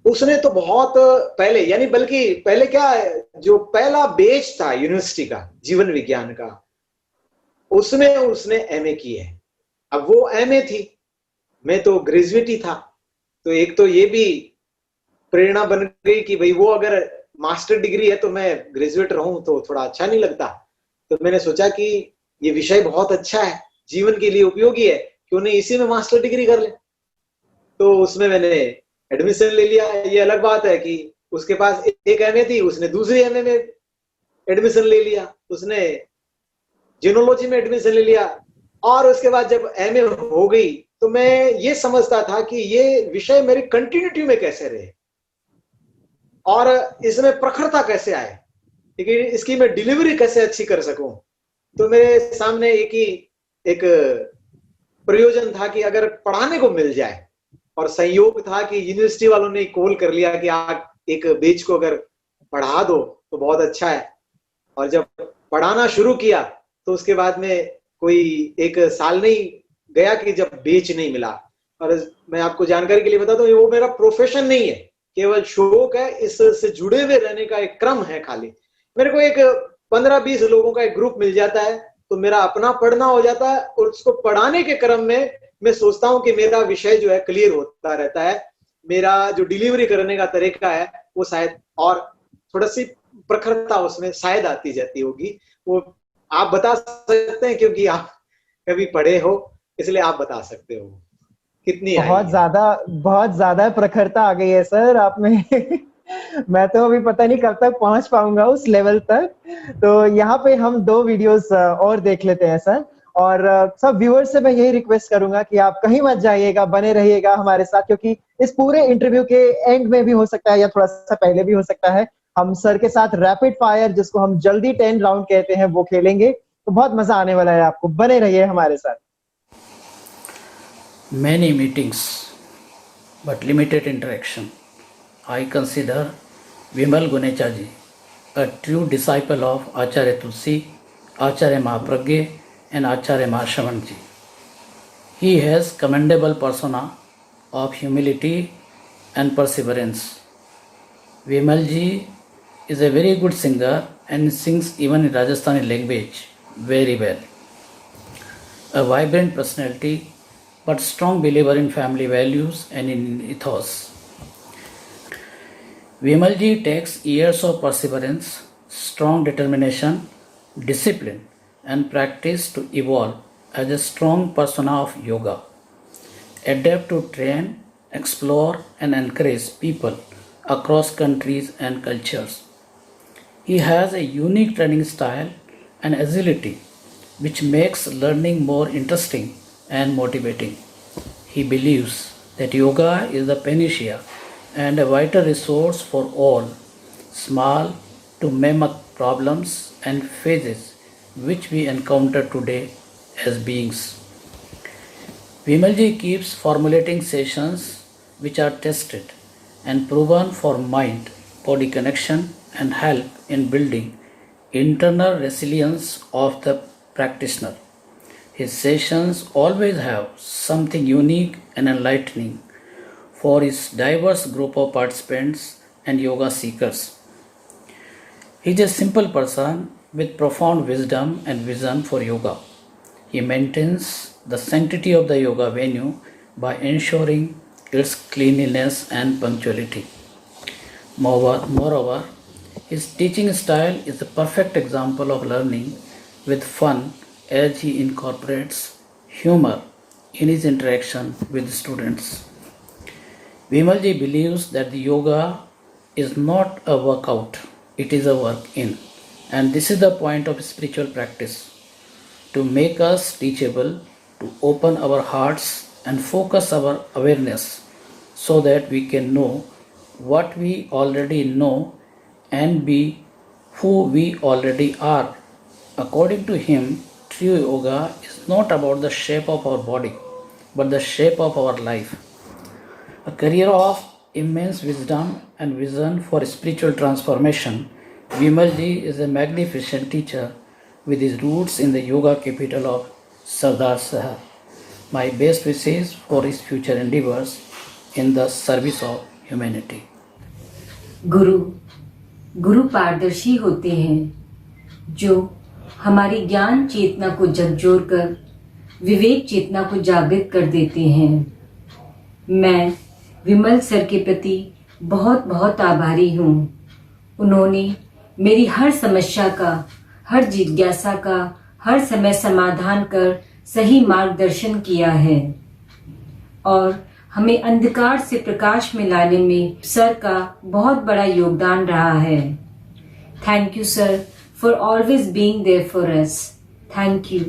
उसने तो बहुत पहले, यानी बल्कि पहले क्या है, जो पहला बैच था यूनिवर्सिटी का जीवन विज्ञान का, उसमें उसने एमए की है। अब वो एमए थी, मैं तो ग्रेजुएट ही था। तो एक तो ये भी प्रेरणा बन गई कि भाई वो अगर मास्टर डिग्री है तो मैं ग्रेजुएट रहूं तो थोड़ा अच्छा नहीं लगता। तो मैंने सोचा कि ये विषय बहुत अच्छा है, जीवन के लिए उपयोगी है, क्यों नहीं इसी में मास्टर डिग्री कर ले। तो उसमें मैंने एडमिशन ले लिया। ये अलग बात है कि उसके पास एक एमए थी, उसने दूसरी एमए में एडमिशन ले लिया, उसने जिनोलॉजी में एडमिशन ले लिया। और उसके बाद जब एमए हो गई तो मैं ये समझता था कि ये विषय मेरी कंटिन्यूटी में कैसे रहे और इसमें प्रखरता कैसे आए, लेकिन इसकी मैं डिलीवरी कैसे अच्छी कर सकूं। तो मेरे सामने एक प्रयोजन था कि अगर पढ़ाने को मिल जाए, और संयोग था कि यूनिवर्सिटी वालों ने कॉल कर लिया कि आप एक बैच को अगर पढ़ा दो तो बहुत अच्छा है। और जब पढ़ाना शुरू किया तो उसके बाद में कोई एक साल नहीं गया कि जब बैच नहीं मिला। और मैं आपको जानकारी के लिए बताता हूँ, वो मेरा प्रोफेशन नहीं है, केवल शौक है, इससे जुड़े हुए रहने का एक क्रम है। खाली मेरे को एक 15-20 लोगों का एक ग्रुप मिल जाता है तो मेरा अपना पढ़ना हो जाता है, और उसको पढ़ाने के क्रम में मैं सोचता हूँ कि मेरा विषय जो है क्लियर होता रहता है। मेरा जो डिलीवरी करने का तरीका है वो शायद और थोड़ा सी प्रखरता उसमें शायद आती जाती होगी। वो आप बता सकते हैं, क्योंकि आप कभी पढ़े हो इसलिए आप बता सकते हो कितनी बहुत ज्यादा प्रखरता आ गई है सर आप में। मैं तो अभी पता नहीं कब तक पहुंच पाऊंगा उस लेवल तक। तो यहाँ पे हम 2 वीडियोस और देख लेते हैं सर। और सब व्यूअर्स से मैं यही रिक्वेस्ट करूंगा कि आप कहीं मत जाइएगा, बने रहिएगा हमारे साथ, क्योंकि इस पूरे इंटरव्यू के एंड में भी हो सकता है या थोड़ा सा पहले भी हो सकता है, हम सर के साथ रैपिड फायर, जिसको हम जल्दी 10 राउंड कहते हैं, वो खेलेंगे। तो बहुत मजा आने वाला है आपको, बने रहिए हमारे साथ। Many meetings, but limited interaction. I consider Vimal Gunecha ji a true disciple of Acharya Tulsi, Acharya Mahapragya and Acharya Mahashravan ji. He has commendable persona of humility and perseverance. Vimal ji is a very good singer and sings even in Rajasthani language very well. A vibrant personality, but strong believer in family values and in ethos. Vimalji takes years of perseverance, strong determination, discipline, and practice to evolve as a strong persona of yoga. Adapt to train, explore, and encourage people across countries and cultures. He has a unique training style and agility, which makes learning more interesting and motivating. He believes that yoga is the panacea and a vital resource for all, small to mammoth problems and phases which we encounter today as beings. Vimalji keeps formulating sessions which are tested and proven for mind body connection and help in building internal resilience of the practitioner. His sessions always have something unique and enlightening for his diverse group of participants and yoga seekers. He is a simple person with profound wisdom and vision for yoga. He maintains the sanctity of the yoga venue by ensuring its cleanliness and punctuality. Moreover, his teaching style is a perfect example of learning with fun as he incorporates humor in his interaction with students. Vimalji believes that the yoga is not a workout, it is a work in. And this is the point of spiritual practice, to make us teachable, to open our hearts and focus our awareness so that we can know what we already know and be who we already are. According to him, true yoga is not about the shape of our body, but the shape of our life. A career of immense wisdom and vision for spiritual transformation, Vimalji is a magnificent teacher with his roots in the yoga capital of Sardar Sahar. My best wishes for his future endeavors in the service of humanity. गुरु पारदर्शी होते हैं जो हमारी ज्ञान चेतना को झकझोर कर विवेक चेतना को जागृत कर देते हैं। मैं विमल सर के प्रति बहुत बहुत आभारी हूँ। उन्होंने मेरी हर समस्या का, हर जिज्ञासा का हर समय समाधान कर सही मार्गदर्शन किया है और हमें अंधकार से प्रकाश में लाने में सर का बहुत बड़ा योगदान रहा है। Thank you sir for always being there for us. Thank you.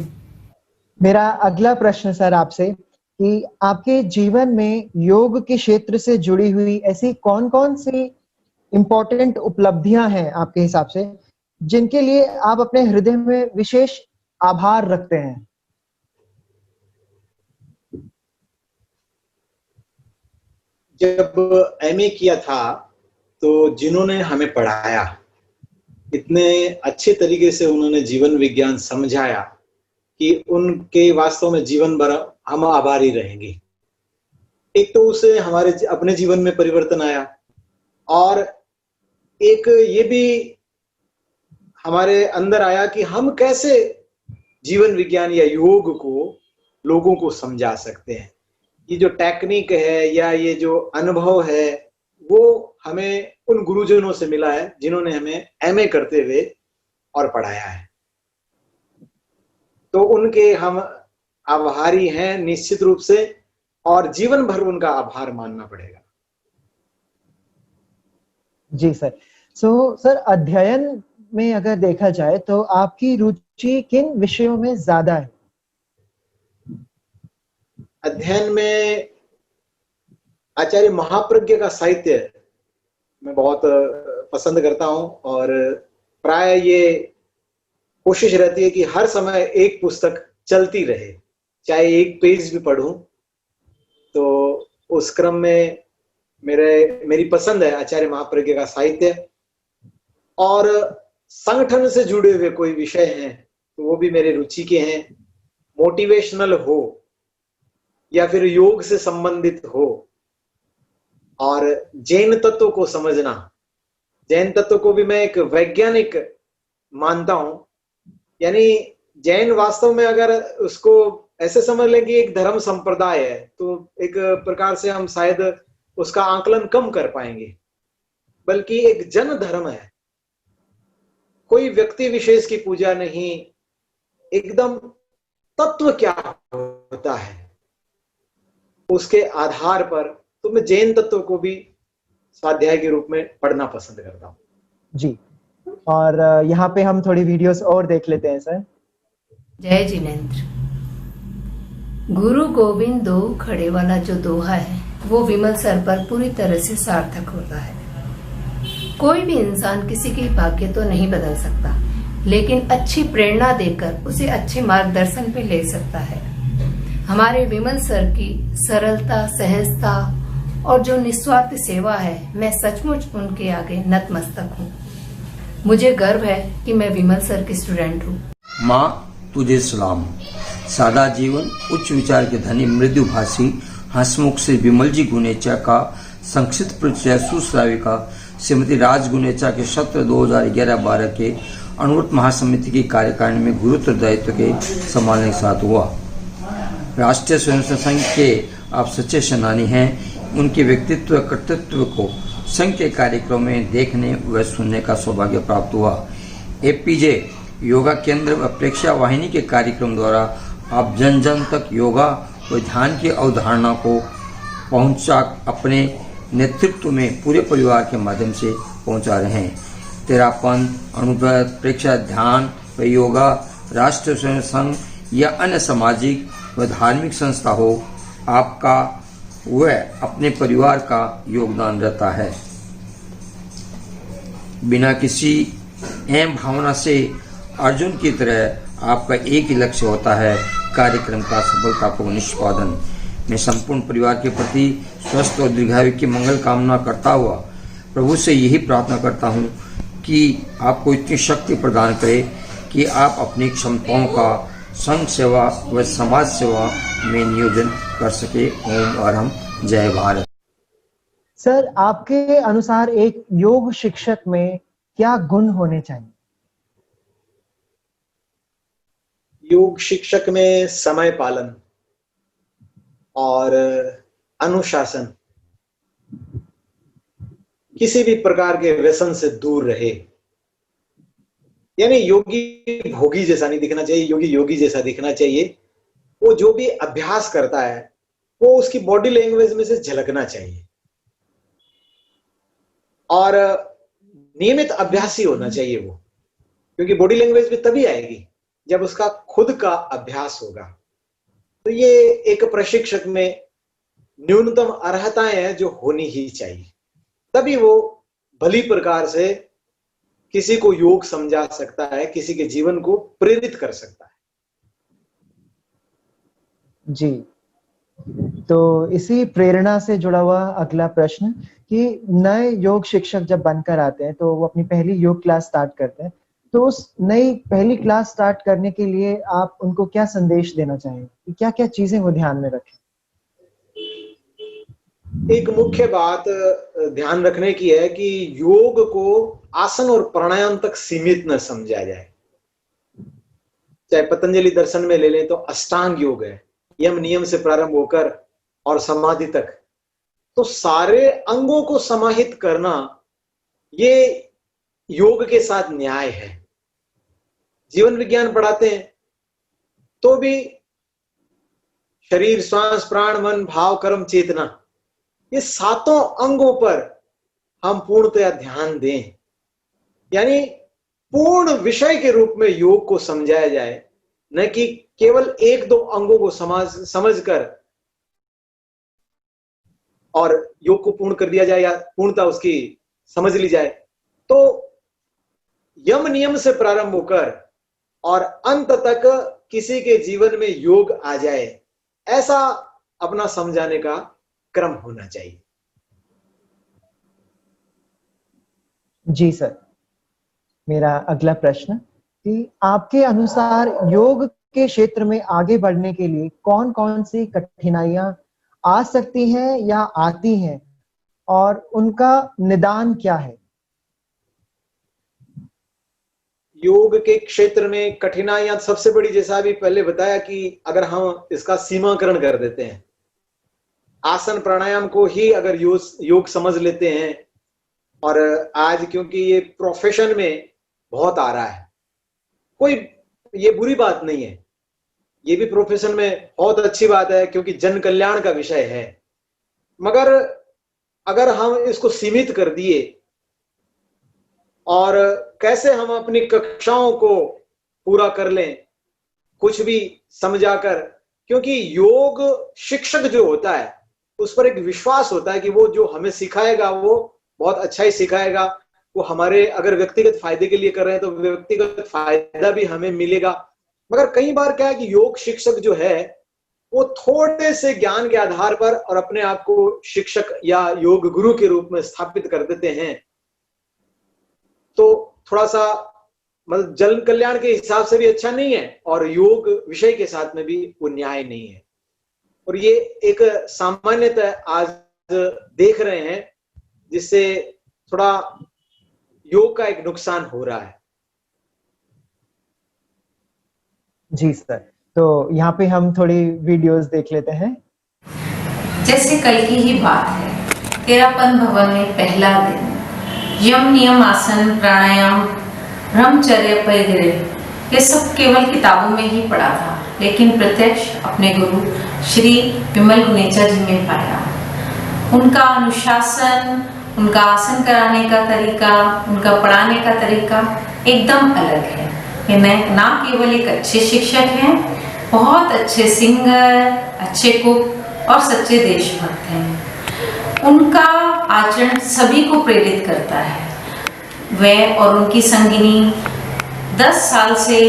मेरा अगला प्रश्न सर आपसे कि आपके जीवन में योग के क्षेत्र से जुड़ी हुई ऐसी कौन-कौन सी इम्पोर्टेंट उपलब्धियां हैं आपके हिसाब से, जिनके लिए आप अपने हृदय में विशेष आभार रखते हैं? जब एमए किया था तो जिन्होंने हमें पढ़ाया, इतने अच्छे तरीके से उन्होंने जीवन विज्ञान समझाया कि उनके वास्तव में जीवन भर हम आभारी रहेंगे। एक तो उससे हमारे अपने जीवन में परिवर्तन आया और एक ये भी हमारे अंदर आया कि हम कैसे जीवन विज्ञान या योग को लोगों को समझा सकते हैं। ये जो टेक्निक है या ये जो अनुभव है वो हमें उन गुरुजनों से मिला है जिन्होंने हमें एमए करते हुए और पढ़ाया है। तो उनके हम आभारी हैं निश्चित रूप से और जीवन भर उनका आभार मानना पड़ेगा। जी सर। सर अध्ययन में अगर देखा जाए तो आपकी रुचि किन विषयों में ज्यादा है? अध्ययन में आचार्य महाप्रज्ञ का साहित्य मैं बहुत पसंद करता हूं, और प्राय ये कोशिश रहती है कि हर समय एक पुस्तक चलती रहे, चाहे एक पेज भी पढूं। तो उस क्रम में मेरी पसंद है आचार्य महाप्रज्ञ का साहित्य। और संगठन से जुड़े हुए कोई विषय हैं तो वो भी मेरे रुचि के हैं, मोटिवेशनल हो या फिर योग से संबंधित हो। और जैन तत्व को समझना, जैन तत्व को भी मैं एक वैज्ञानिक मानता हूं। यानी जैन वास्तव में अगर उसको ऐसे समझ लें कि एक धर्म संप्रदाय है, तो एक प्रकार से हम शायद उसका आकलन कम कर पाएंगे, बल्कि एक जन धर्म है। कोई व्यक्ति विशेष की पूजा नहीं, एकदम तत्व क्या होता है उसके आधार पर। तो मैं जैन तत्व को भी स्वाध्याय के रूप में पढ़ना पसंद करता हूं। जी, और यहाँ पे हम थोड़ी वीडियोस और देख लेते हैं सर। जय जिनेंद्र। गुरु गोविंद दो खड़े वाला जो दोहा है वो विमल सर पर पूरी तरह से सार्थक होता है। कोई भी इंसान किसी के भाग्य तो नहीं बदल सकता, लेकिन अच्छी प्रेरणा देकर उसे अच्छे मार्गदर्शन पे ले सकता है। हमारे विमल सर की सरलता, सहजता और जो निस्वार्थ सेवा है, मैं सचमुच उनके आगे नतमस्तक हूँ। मुझे गर्व है कि मैं विमल सर की स्टूडेंट हूँ। माँ तुझे सलाम। सादा जीवन, उच्च विचार के धनी, मृदुभाषी, हंसमुख से विमल जी गुनेचा का संक्षिप्त परिचय सुश्राविका श्रीमती राज गुनेचा के सत्र 2011-12 के अनुव्रत महासमिति की कार्यकारिणी में गुरुत्व दायित्व के संभालने के साथ हुआ। राष्ट्रीय स्वयंसेवक संघ के आप सच्चे सेनानी हैं। उनके व्यक्तित्व कर्तृत्व को संघ के कार्यक्रम में देखने व सुनने का सौभाग्य प्राप्त हुआ। एपीजे योगा केंद्र व प्रेक्षा वाहिनी के कार्यक्रम द्वारा आप जन जन तक योगा व ध्यान की अवधारणा को पहुंचा अपने नेतृत्व में पूरे परिवार के माध्यम से पहुंचा रहे हैं। तेरापन, अनुव्रत, प्रेक्षा, ध्यान व योगा, राष्ट्रीय स्वयं संघ या अन्य सामाजिक व धार्मिक संस्था हो, आपका व अपने परिवार का योगदान रहता है। बिना किसी अहम भावना से अर्जुन की तरह आपका एक ही लक्ष्य होता है, कार्यक्रम का सफलतापूर्वक निष्पादन। मैं संपूर्ण परिवार के प्रति स्वस्थ और दीर्घायु की मंगल कामना करता हुआ प्रभु से यही प्रार्थना करता हूँ कि आपको इतनी शक्ति प्रदान करे कि आप अपनी क्षमताओं का संघ सेवा व समाज सेवा में नियोजन कर सके। ओम और हम जय भारत। सर आपके अनुसार एक योग शिक्षक में क्या गुण होने चाहिए? योग शिक्षक में समय पालन और अनुशासन, किसी भी प्रकार के व्यसन से दूर रहे। यानी योगी भोगी जैसा नहीं दिखना चाहिए, योगी योगी जैसा दिखना चाहिए। वो जो भी अभ्यास करता है वो उसकी बॉडी लैंग्वेज में से झलकना चाहिए, और नियमित अभ्यासी होना चाहिए वो, क्योंकि बॉडी लैंग्वेज भी तभी आएगी जब उसका खुद का अभ्यास होगा। तो ये एक प्रशिक्षक में न्यूनतम अर्हताएं हैं जो होनी ही चाहिए, तभी वो भली प्रकार से किसी को योग समझा सकता है, किसी के जीवन को प्रेरित कर सकता है। जी, तो इसी प्रेरणा से जुड़ा हुआ अगला प्रश्न कि नए योग शिक्षक जब बनकर आते हैं तो वो अपनी पहली योग क्लास स्टार्ट करते हैं, तो उस नई पहली क्लास स्टार्ट करने के लिए आप उनको क्या संदेश देना चाहेंगे? क्या क्या चीजें वो ध्यान में रखें? एक मुख्य बात ध्यान रखने की है कि योग को आसन और प्राणायाम तक सीमित न समझा जाए। चाहे पतंजलि दर्शन में ले लें तो अष्टांग योग है, यम नियम से प्रारंभ होकर और समाधि तक, तो सारे अंगों को समाहित करना ये योग के साथ न्याय है। जीवन विज्ञान पढ़ाते हैं तो भी शरीर, श्वास, प्राण, मन, भाव, कर्म, चेतना, ये सातों अंगों पर हम पूर्णतया ध्यान दें, यानी पूर्ण विषय के रूप में योग को समझाया जाए, न कि केवल एक दो अंगों को समझकर और योग को पूर्ण कर दिया जाए या पूर्णता उसकी समझ ली जाए। तो यम नियम से प्रारंभ होकर और अंत तक किसी के जीवन में योग आ जाए, ऐसा अपना समझाने का क्रम होना चाहिए। जी सर, मेरा अगला प्रश्न कि आपके अनुसार योग के क्षेत्र में आगे बढ़ने के लिए कौन कौन सी कठिनाइयां आ सकती हैं या आती हैं और उनका निदान क्या है? योग के क्षेत्र में कठिनाइयां सबसे बड़ी, जैसा अभी पहले बताया कि अगर हम इसका सीमाकरण कर देते हैं, आसन प्राणायाम को ही अगर योग समझ लेते हैं, और आज क्योंकि ये प्रोफेशन में बहुत आ रहा है, कोई ये बुरी बात नहीं है, ये भी प्रोफेशन में बहुत अच्छी बात है क्योंकि जन कल्याण का विषय है। मगर अगर हम इसको सीमित कर दिए और कैसे हम अपनी कक्षाओं को पूरा कर लें कुछ भी समझाकर, क्योंकि योग शिक्षक जो होता है उस पर एक विश्वास होता है कि वो जो हमें सिखाएगा वो बहुत अच्छा ही सिखाएगा, वो हमारे अगर व्यक्तिगत फायदे के लिए कर रहे हैं तो व्यक्तिगत फायदा भी हमें मिलेगा। मगर कई बार क्या है कि योग शिक्षक जो है वो थोड़े से ज्ञान के आधार पर और अपने आप को शिक्षक या योग गुरु के रूप में स्थापित कर देते हैं, तो थोड़ा सा मतलब जन कल्याण के हिसाब से भी अच्छा नहीं है और योग विषय के साथ में भी वो न्याय नहीं है। और ये एक सामान्यतः आज देख रहे हैं, जिससे थोड़ा योग का एक नुकसान हो रहा है। जी सर, तो यहाँ पे हम थोड़ी वीडियोस देख लेते हैं। जैसे कल की ही बात है, तेरापन भवन में पहला दिन यम नियम आसन प्राणायाम ब्रह्मचर्य परिग्रह ये सब केवल किताबों में ही पढ़ा था, लेकिन प्रत्यक्ष अपने गुरु श्री विमल गुनेचा जी में पाया। उनका अनुशासन, उनका आसन कराने का तरीका, उनका पढ़ाने का तरीका एकदम अलग है। ये ना केवल एक अच्छे शिक्षक हैं, बहुत अच्छे सिंगर, अच्छे कुक और सच्चे देशभक्त हैं। उनका आचरण सभी को प्रेरित करता है। वे और उनकी संगिनी 10 साल से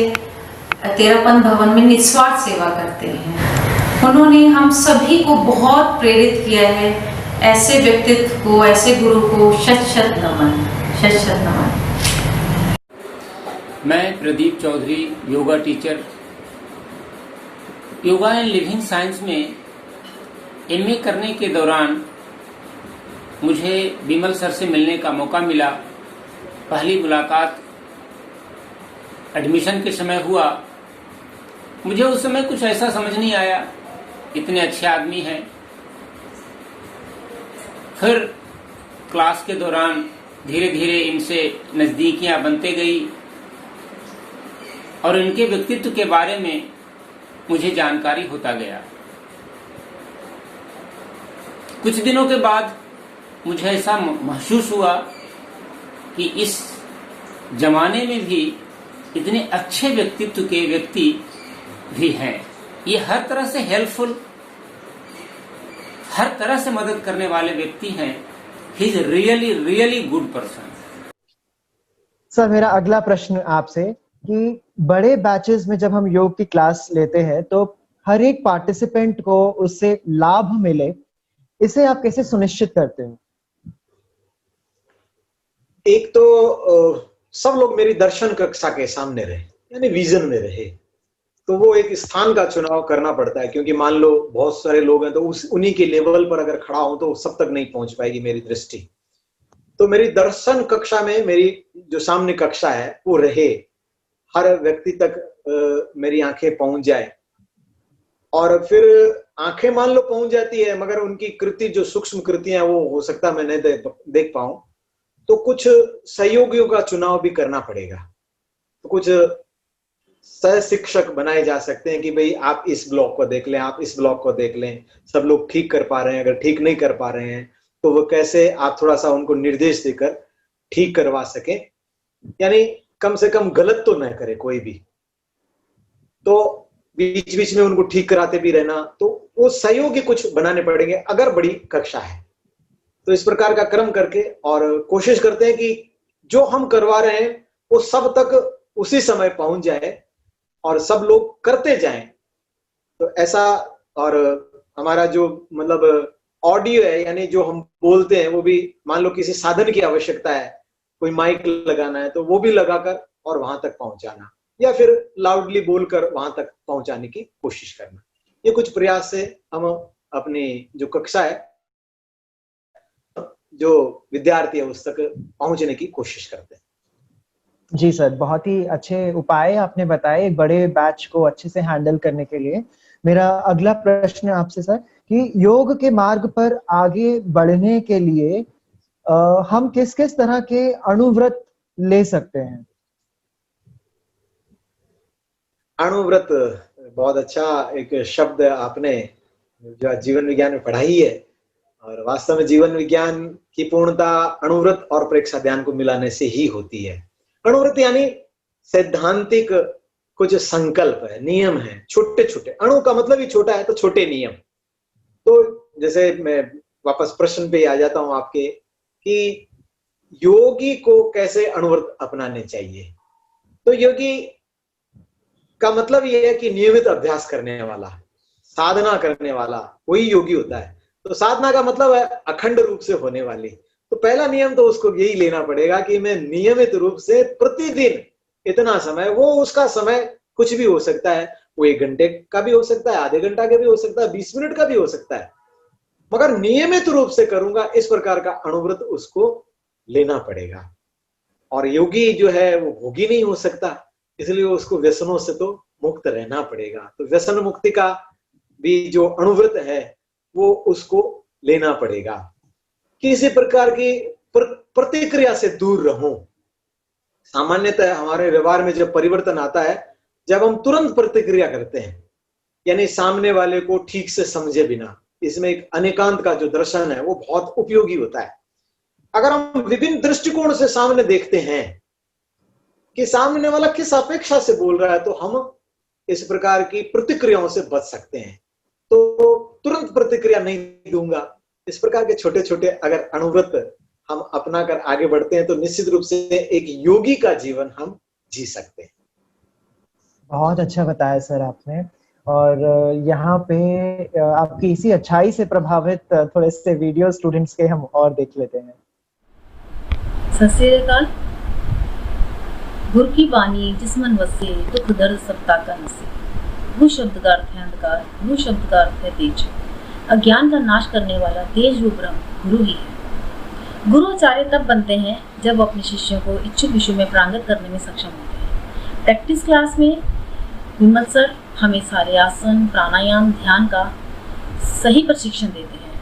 तेरापन भवन में निस्वार्थ सेवा करते हैं। उन्होंने हम सभी को बहुत प्रेरित किया है। ऐसे व्यक्तित्व को, ऐसे गुरु को शत शत नमन, शत शत नमन। मैं Pradeep Chaudhary, yoga teacher, yoga and living science में एमए करने के दौरान मुझे विमल सर से मिलने का मौका मिला। पहली मुलाकात एडमिशन के समय हुआ। मुझे उस समय कुछ ऐसा समझ नहीं आया, इतने अच्छे आदमी हैं। फिर क्लास के दौरान धीरे धीरे इनसे नज़दीकियां बनते गई और इनके व्यक्तित्व के बारे में मुझे जानकारी होता गया। कुछ दिनों के बाद मुझे ऐसा महसूस हुआ कि इस जमाने में भी इतने अच्छे व्यक्तित्व के व्यक्ति भी हैं। ये हर तरह से हेल्पफुल, हर तरह से मदद करने वाले व्यक्ति हैं। He is really really good person. Sir, मेरा अगला प्रश्न आपसे कि बड़े बैचेस में जब हम योग की क्लास लेते हैं तो हर एक पार्टिसिपेंट को उससे लाभ मिले, इसे आप कैसे सुनिश्चित करते हैं? एक तो सब लोग मेरी दर्शन कक्षा के सामने रहे, यानी विजन में रहे। तो वो एक स्थान का चुनाव करना पड़ता है, क्योंकि मान लो बहुत सारे लोग हैं तो उन्हीं के लेवल पर अगर खड़ा हूं तो सब तक नहीं पहुंच पाएगी मेरी दृष्टि। तो मेरी दर्शन कक्षा में मेरी जो सामने कक्षा है वो रहे, हर व्यक्ति तक मेरी आंखें पहुंच जाए। और फिर आंखें मान लो पहुंच जाती है, मगर उनकी कृति जो सूक्ष्म कृतियां वो हो सकता मैं नहीं देख पाऊं, तो कुछ सहयोगियों का चुनाव भी करना पड़ेगा। तो कुछ सह शिक्षक बनाए जा सकते हैं कि भाई आप इस ब्लॉक को देख लें, आप इस ब्लॉक को देख लें। सब लोग ठीक कर पा रहे हैं, अगर ठीक नहीं कर पा रहे हैं तो वो कैसे आप थोड़ा सा उनको निर्देश देकर ठीक करवा सकें, यानी कम से कम गलत तो न करे कोई भी, तो बीच बीच में उनको ठीक कराते भी रहना, तो वो सहयोगी कुछ बनाने पड़ेंगे अगर बड़ी कक्षा है। तो इस प्रकार का क्रम करके और कोशिश करते हैं कि जो हम करवा रहे हैं वो सब तक उसी समय पहुंच जाए और सब लोग करते जाएं। तो ऐसा, और हमारा जो मतलब ऑडियो है, यानी जो हम बोलते हैं, वो भी मान लो किसी साधन की आवश्यकता है, कोई माइक लगाना है तो वो भी लगाकर और वहां तक पहुंचाना, या फिर लाउडली बोलकर वहां तक पहुंचाने की कोशिश करना। ये कुछ प्रयास से हम अपनी जो कक्षा है, जो विद्यार्थी है, उस तक पहुंचने की कोशिश करते हैं। जी सर, बहुत ही अच्छे उपाय आपने बताए एक बड़े बैच को अच्छे से हैंडल करने के लिए। मेरा अगला प्रश्न आपसे सर कि योग के मार्ग पर आगे बढ़ने के लिए हम किस किस तरह के अणुव्रत ले सकते हैं? अणुव्रत बहुत अच्छा एक शब्द आपने जो जीवन विज्ञान में पढ़ाई है, और वास्तव में जीवन विज्ञान की पूर्णता अणुव्रत और प्रेक्षा ध्यान को मिलाने से ही होती है। अणुव्रत यानी सैद्धांतिक कुछ संकल्प है, नियम है, छोटे छोटे। अणु का मतलब ही छोटा है, तो छोटे नियम। तो जैसे मैं वापस प्रश्न पे आ जाता हूं आपके, कि योगी को कैसे अणुव्रत अपनाने चाहिए। तो योगी का मतलब यह है कि नियमित अभ्यास करने वाला, साधना करने वाला, वही योगी होता है। तो साधना का मतलब है अखंड रूप से होने वाली। तो पहला नियम तो उसको यही लेना पड़ेगा कि मैं नियमित रूप से प्रतिदिन इतना समय, वो उसका समय कुछ भी हो सकता है, वो 1 घंटे का भी हो सकता है, आधे घंटा का भी हो सकता है, 20 मिनट का भी हो सकता है, मगर नियमित रूप से करूंगा, इस प्रकार का अणुव्रत उसको लेना पड़ेगा। और योगी जो है वो भोगी नहीं हो सकता, इसलिए उसको व्यसनों से तो मुक्त रहना पड़ेगा। तो व्यसन मुक्ति का भी जो अणुव्रत है वो उसको लेना पड़ेगा। किसी प्रकार की प्रतिक्रिया से दूर रहूं। सामान्यतः हमारे व्यवहार में जब परिवर्तन आता है, जब हम तुरंत प्रतिक्रिया करते हैं, यानी सामने वाले को ठीक से समझे बिना। इसमें एक अनेकांत का जो दर्शन है वो बहुत उपयोगी होता है। अगर हम विभिन्न दृष्टिकोण से सामने देखते हैं कि सामने वाला किस अपेक्षा से बोल रहा है, तो हम इस प्रकार की प्रतिक्रियाओं से बच सकते हैं। तो तुरंत प्रतिक्रिया नहीं दूंगा। इस प्रकार के छोटे छोटे अगर अणुव्रत हम अपना कर आगे बढ़ते हैं, तो निश्चित रूप से एक योगी का जीवन हम जी सकते हैं। बहुत अच्छा बताया सर आपने। और यहाँ पे आपकी इसी अच्छाई से प्रभावित थोड़े से वीडियो स्टूडेंट्स के हम और देख लेते हैं। सत श्री अकाल। गुरु की बानी जिसमन वसे दुख दर्द सब ताका नसे। गुरु शब्द का अर्थ है अंधकार, गुरु शब्द का अर्थ है तेज। अज्ञान का नाश करने वाला तेज रूप ब्रह्म गुरु ही है। गुरु आचार्य तब बनते हैं जब वो अपने शिष्यों को इच्छुक विषयों में प्रांगत करने में सक्षम होते हैं। प्रैक्टिस क्लास में विमल सर हमें सारे आसन, प्राणायाम, ध्यान का सही प्रशिक्षण देते हैं,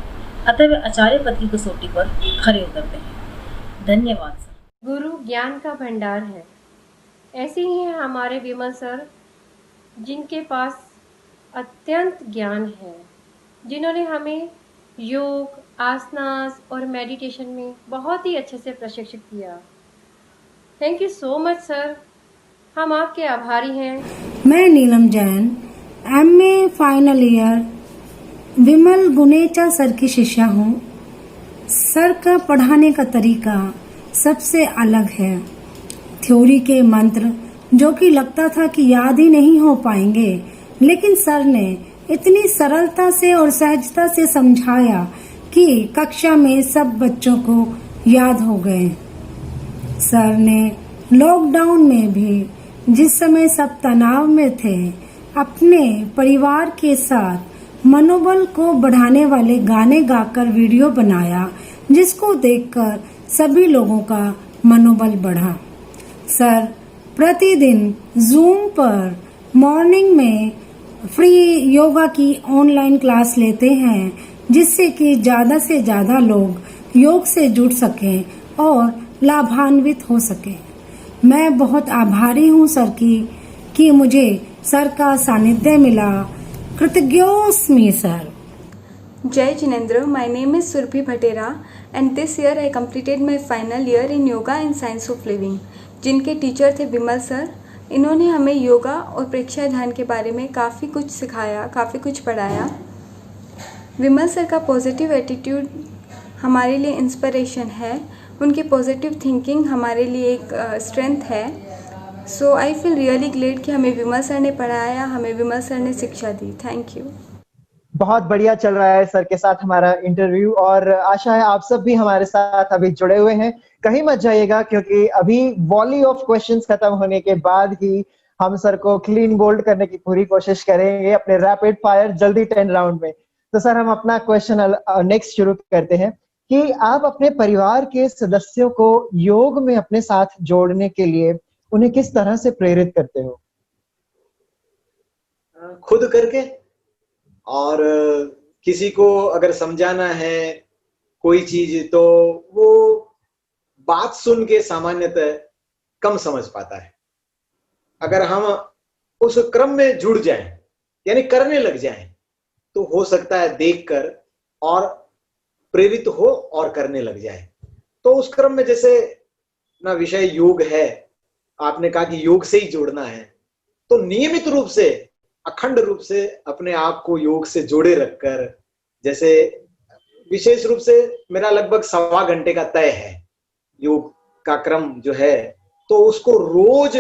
अतः वे आचार्य पद की कसौटी पर खरे उतरते हैं। धन्यवाद सर। गुरु ज्ञान का भंडार है। ऐसे ही हैं हमारे विमल सर, जिनके पास अत्यंत ज्ञान है, जिन्होंने हमें योग, आसनास और मेडिटेशन में बहुत ही अच्छे से प्रशिक्षित किया। Thank you so much sir, हम आपके आभारी हैं। मैं नीलम जैन, एमए फाइनल ईयर, विमल गुनेचा सर की शिष्या हूँ। सर का पढ़ाने का तरीका सबसे अलग है। थ्योरी के मंत्र जो कि लगता था कि याद ही नहीं हो पाएंगे, लेकिन सर ने इतनी सरलता से और सहजता से समझाया कि कक्षा में सब बच्चों को याद हो गए। सर ने लॉकडाउन में भी, जिस समय सब तनाव में थे, अपने परिवार के साथ मनोबल को बढ़ाने वाले गाने गाकर वीडियो बनाया, जिसको देखकर सभी लोगों का मनोबल बढ़ा। सर प्रतिदिन जूम पर मॉर्निंग में फ्री योगा की ऑनलाइन क्लास लेते हैं, जिससे कि ज़्यादा से ज़्यादा लोग योग से जुड़ सकें और लाभान्वित हो सकें। मैं बहुत आभारी हूँ सर की कि मुझे सर का सानिध्य मिला। कृतज्ञोस्मि sir. Jai Jinendra, my name is Surbhi Bhatera and this year I completed my final year in Yoga and Science of Living, जिनके टीचर थे विमल सर। इन्होंने हमें योगा और प्रेक्षा ध्यान के बारे में काफ़ी कुछ सिखाया, काफ़ी कुछ पढ़ाया। विमल सर का पॉजिटिव एटीट्यूड हमारे लिए इंस्पिरेशन है, उनकी पॉजिटिव थिंकिंग हमारे लिए एक स्ट्रेंथ है। सो आई फील रियली ग्लेड कि हमें विमल सर ने पढ़ाया, हमें विमल सर ने शिक्षा दी। Thank you. बहुत बढ़िया चल रहा है सर के साथ हमारा इंटरव्यू और आशा है आप सब भी हमारे साथ अभी जुड़े हुए हैं। कहीं मत जाइएगा क्योंकि अभी वॉली ऑफ क्वेश्चंस खत्म होने के बाद ही हम सर को क्लीन बोल्ड करने की पूरी कोशिश करेंगे अपने रैपिड फायर जल्दी 10 राउंड में। तो सर हम अपना क्वेश्चन नेक्स्ट शुरू करते हैं कि आप अपने परिवार के सदस्यों को योग में अपने साथ जोड़ने के लिए उन्हें किस तरह से प्रेरित करते हो? खुद करके, और किसी को अगर समझाना है कोई चीज तो वो बात सुन के सामान्यतः कम समझ पाता है। अगर हम उस क्रम में जुड़ जाएं यानी करने लग जाएं तो हो सकता है देखकर और प्रेरित हो और करने लग जाए। तो उस क्रम में जैसे ना विषय योग है, आपने कहा कि योग से ही जोड़ना है, तो नियमित रूप से अखंड रूप से अपने आप को योग से जोड़े रखकर, जैसे विशेष रूप से मेरा लगभग 1.25 घंटे का तय है योग का क्रम जो है, तो उसको रोज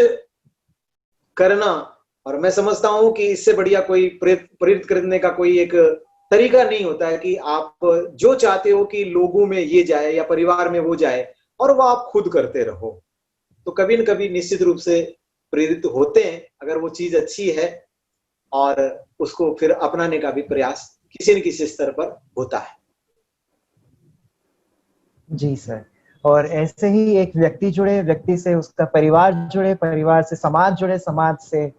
करना। और मैं समझता हूं कि इससे बढ़िया कोई प्रेरित करने का कोई एक तरीका नहीं होता है कि आप जो चाहते हो कि लोगों में ये जाए या परिवार में वो जाए और वो आप खुद करते रहो, तो कभी न कभी निश्चित रूप से प्रेरित होते हैं अगर वो चीज अच्छी है, और उसको फिर अपनाने का भी प्रयास किसी न किसी स्तर पर होता है। जी सर, और ऐसे ही एक व्यक्ति जुड़े, व्यक्ति से उसका परिवार जुड़े, परिवार से समाज जुड़े, समाज से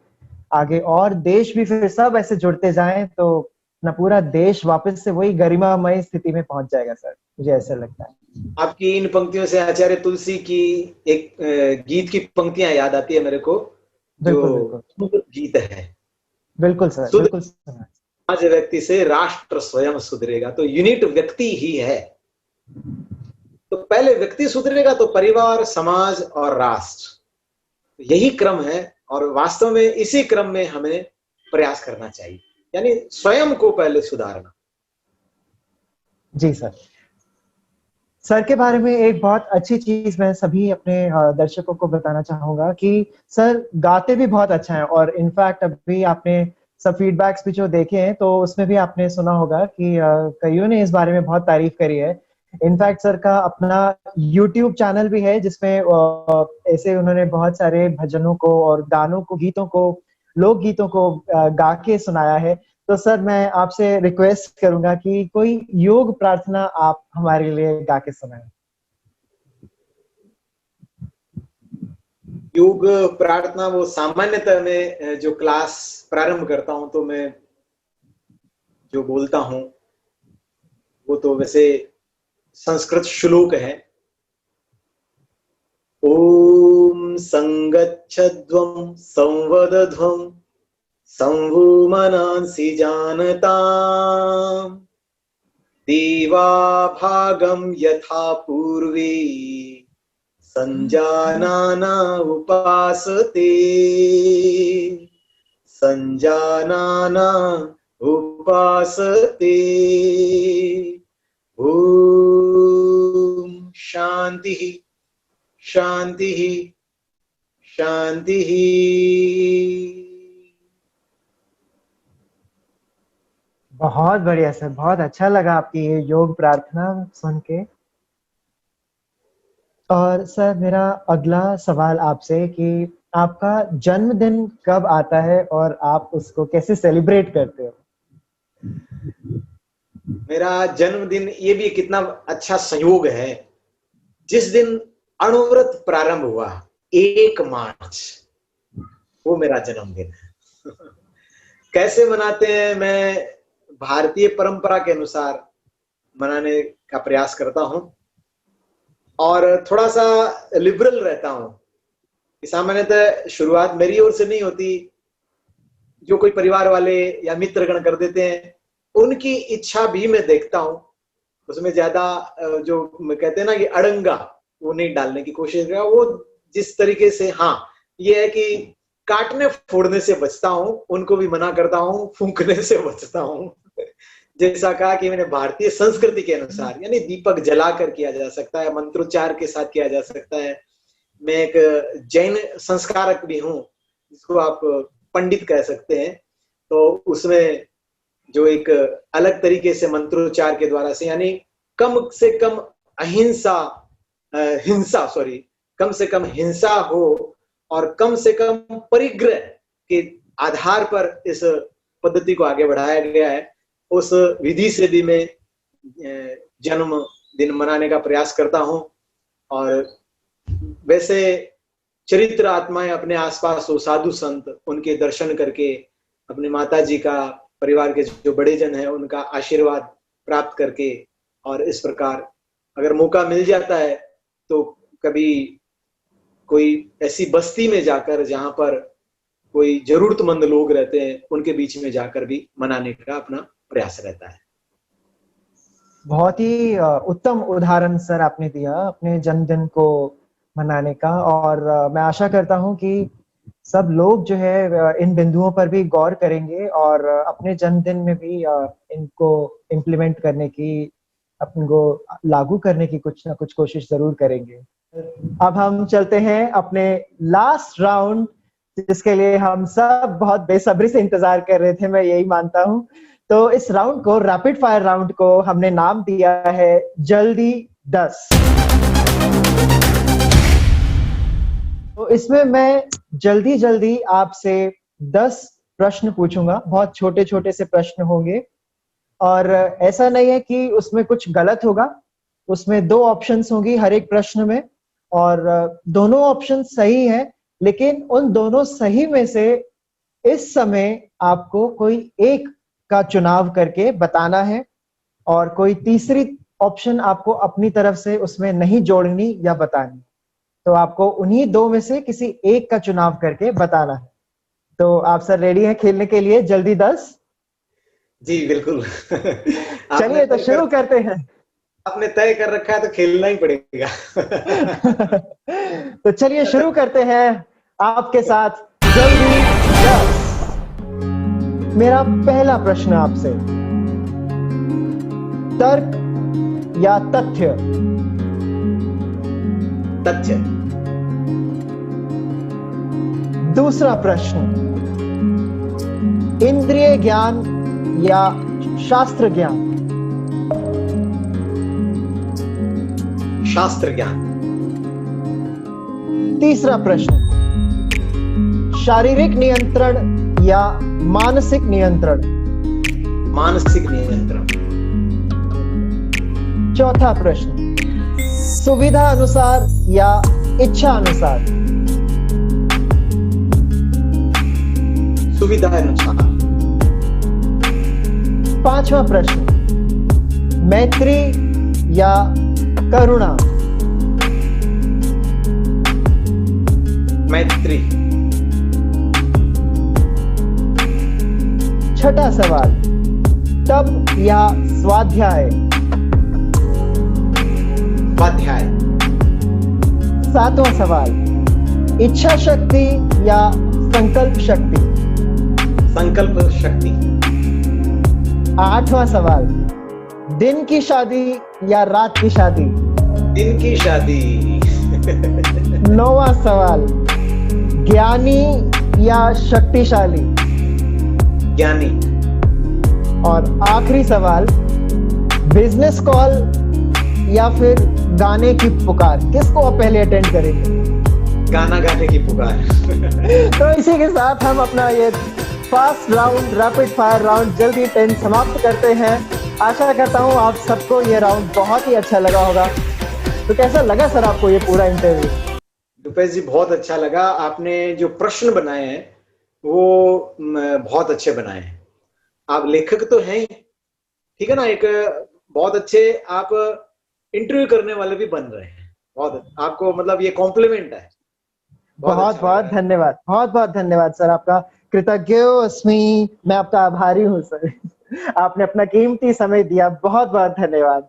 आगे और देश भी फिर सब ऐसे जुड़ते जाएं तो न पूरा देश वापस से वही गरिमामय स्थिति में पहुंच जाएगा सर, मुझे ऐसा लगता है। आपकी इन पंक्तियों से आचार्य तुलसी की एक गीत की पंक्तियां याद आती है मेरे को, जो गीत है। बिल्कुल सर, बिल्कुल सर। आज व्यक्ति से राष्ट्र स्वयं सुधरेगा, तो यूनिट व्यक्ति ही है। तो पहले व्यक्ति सुधरेगा तो परिवार, समाज और राष्ट्र, यही क्रम है। और वास्तव में इसी क्रम में हमें प्रयास करना चाहिए, यानी स्वयं को पहले सुधारना। जी सर। सर के बारे में एक बहुत अच्छी चीज मैं सभी अपने दर्शकों को बताना चाहूंगा कि सर गाते भी बहुत अच्छा है, और इनफैक्ट अभी आपने सब फीडबैक्स भी जो देखे हैं तो उसमें भी आपने सुना होगा कि कईयों ने इस बारे में बहुत तारीफ करी है। इनफैक्ट सर का अपना YouTube चैनल भी है जिसमें ऐसे उन्होंने बहुत सारे भजनों को और गानों को, गीतों को, लोकगीतों को गा के सुनाया है। तो सर मैं आपसे रिक्वेस्ट करूंगा कि कोई योग प्रार्थना आप हमारे लिए गा के सुनाएं। योग प्रार्थना वो सामान्यतः मैं जो क्लास प्रारंभ करता हूं तो मैं जो बोलता हूं वो तो वैसे संस्कृत श्लोक है। ओम संगच्छध्वं संवदध्वं संवुमनांसि जानताम् देवा भागं यथा पूर्वे संजानाना उपासते संजानाना उपासते। ओम शांति शांति शांति। बहुत बढ़िया सर, बहुत अच्छा लगा आपकी ये योग प्रार्थना सुन के। और सर मेरा अगला सवाल आपसे कि आपका जन्मदिन कब आता है और आप उसको कैसे सेलिब्रेट करते हो? मेरा जन्मदिन, ये भी कितना अच्छा संयोग है, जिस दिन अणुव्रत प्रारंभ हुआ 1 मार्च, वो मेरा जन्मदिन है। कैसे मनाते हैं, मैं भारतीय परंपरा के अनुसार मनाने का प्रयास करता हूं और थोड़ा सा लिबरल रहता हूं। सामान्यतः शुरुआत मेरी ओर से नहीं होती, जो कोई परिवार वाले या मित्रगण कर देते हैं उनकी इच्छा भी मैं देखता हूँ, उसमें ज्यादा जो कहते हैं ना कि अड़ंगा वो नहीं डालने की कोशिश करा। वो जिस तरीके से, हाँ ये है कि काटने फोड़ने से बचता हूँ, उनको भी मना करता हूँ, फूंकने से बचता हूँ। जैसा कहा कि मैंने भारतीय संस्कृति के अनुसार, यानी दीपक जलाकर किया जा सकता है, मंत्रोच्चार के साथ किया जा सकता है। मैं एक जैन संस्कारक भी हूँ, जिसको आप पंडित कह सकते हैं। तो उसमें जो एक अलग तरीके से मंत्रोच्चार के द्वारा से, यानी कम से कम कम से कम हिंसा हो और कम से कम परिग्रह के आधार पर इस पद्धति को आगे बढ़ाया गया है, उस विधि से भी मैं जन्म दिन मनाने का प्रयास करता हूं। और वैसे चरित्र आत्माएं अपने आसपास हो, साधु संत, उनके दर्शन करके अपने माता जी का, परिवार के जो बड़े जन हैं उनका आशीर्वाद प्राप्त करके, और इस प्रकार अगर मौका मिल जाता है तो कभी कोई ऐसी बस्ती में जाकर जहां पर कोई जरूरतमंद लोग रहते हैं, उनके बीच में जाकर भी मनाने का अपना प्रयास रहता है। बहुत ही उत्तम उदाहरण सर आपने दिया अपने जन्मदिन को मनाने का, और मैं आशा करता हूं कि सब लोग जो है इन बिंदुओं पर भी गौर करेंगे और अपने जन्मदिन में भी इनको इम्प्लीमेंट करने की, अपन को लागू करने की कुछ ना कुछ कोशिश जरूर करेंगे। अब हम चलते हैं अपने लास्ट राउंड, जिसके लिए हम सब बहुत बेसब्री से इंतजार कर रहे थे, मैं यही मानता हूं। तो इस राउंड को, रैपिड फायर राउंड को, हमने नाम दिया है जल्दी 10। तो इसमें मैं जल्दी जल्दी आपसे 10 प्रश्न पूछूंगा। बहुत छोटे छोटे से प्रश्न होंगे और ऐसा नहीं है कि उसमें कुछ गलत होगा। उसमें 2 ऑप्शंस होंगी हर एक प्रश्न में, और दोनों ऑप्शन सही है, लेकिन उन दोनों सही में से इस समय आपको कोई एक का चुनाव करके बताना है, और कोई तीसरी ऑप्शन आपको अपनी तरफ से उसमें नहीं जोड़नी या बतानी। तो आपको उन्हीं 2 में से किसी एक का चुनाव करके बताना है। तो आप सर रेडी हैं खेलने के लिए जल्दी 10? जी बिल्कुल। चलिए तो शुरू करते हैं। आपने तय कर रखा है तो खेलना ही पड़ेगा। तो चलिए शुरू करते हैं आपके साथ जल्दी 10। मेरा पहला प्रश्न आपसे, तर्क या तथ्य? तथ्य। दूसरा प्रश्न, इंद्रिय ज्ञान या शास्त्र ज्ञान? शास्त्र ज्ञान। तीसरा प्रश्न, शारीरिक नियंत्रण या मानसिक नियंत्रण? मानसिक नियंत्रण। चौथा प्रश्न, सुविधा अनुसार या इच्छा अनुसार? सुविधा अनुसार। पांचवा प्रश्न, मैत्री या करुणा? मैत्री। छठा सवाल, तप या स्वाध्याय? स्वाध्याय। सातवां सवाल, इच्छा शक्ति या संकल्प शक्ति? संकल्प शक्ति। आठवां सवाल, दिन की शादी या रात की शादी? दिन की शादी। नौवां सवाल, ज्ञानी या शक्तिशाली? ज्ञानी। और आखिरी सवाल, बिजनेस कॉल या फिर गाने की पुकार? किसको आप पहले अटेंड करेंगे? गाना गाने की पुकार। तो इसी के साथ हम अपना ये fast round, rapid fire round जल्दी 10 समाप्त करते हैं। आशा करता हूँ आप सबको ये राउंड बहुत ही अच्छा लगा होगा। तो कैसा लगा सर आपको ये पूरा इंटरव्यू? रुपेश जी बहुत अच्छा लगा। आपने जो प्रश्न बनाए हैं वो बहुत अच्छे बनाए हैं। आप लेखक तो हैं ही, ठीक है ना, एक बहुत अच्छे आप इंटरव्यू करने वाले भी बन रहे हैं। बहुत आपको मतलब ये कॉम्प्लीमेंट है। बहुत बहुत धन्यवाद, बहुत बहुत धन्यवाद सर आपका। कृतज्ञ अस्मि, मैं आपका आभारी हूँ सर। आपने अपना कीमती समय दिया, बहुत बहुत धन्यवाद।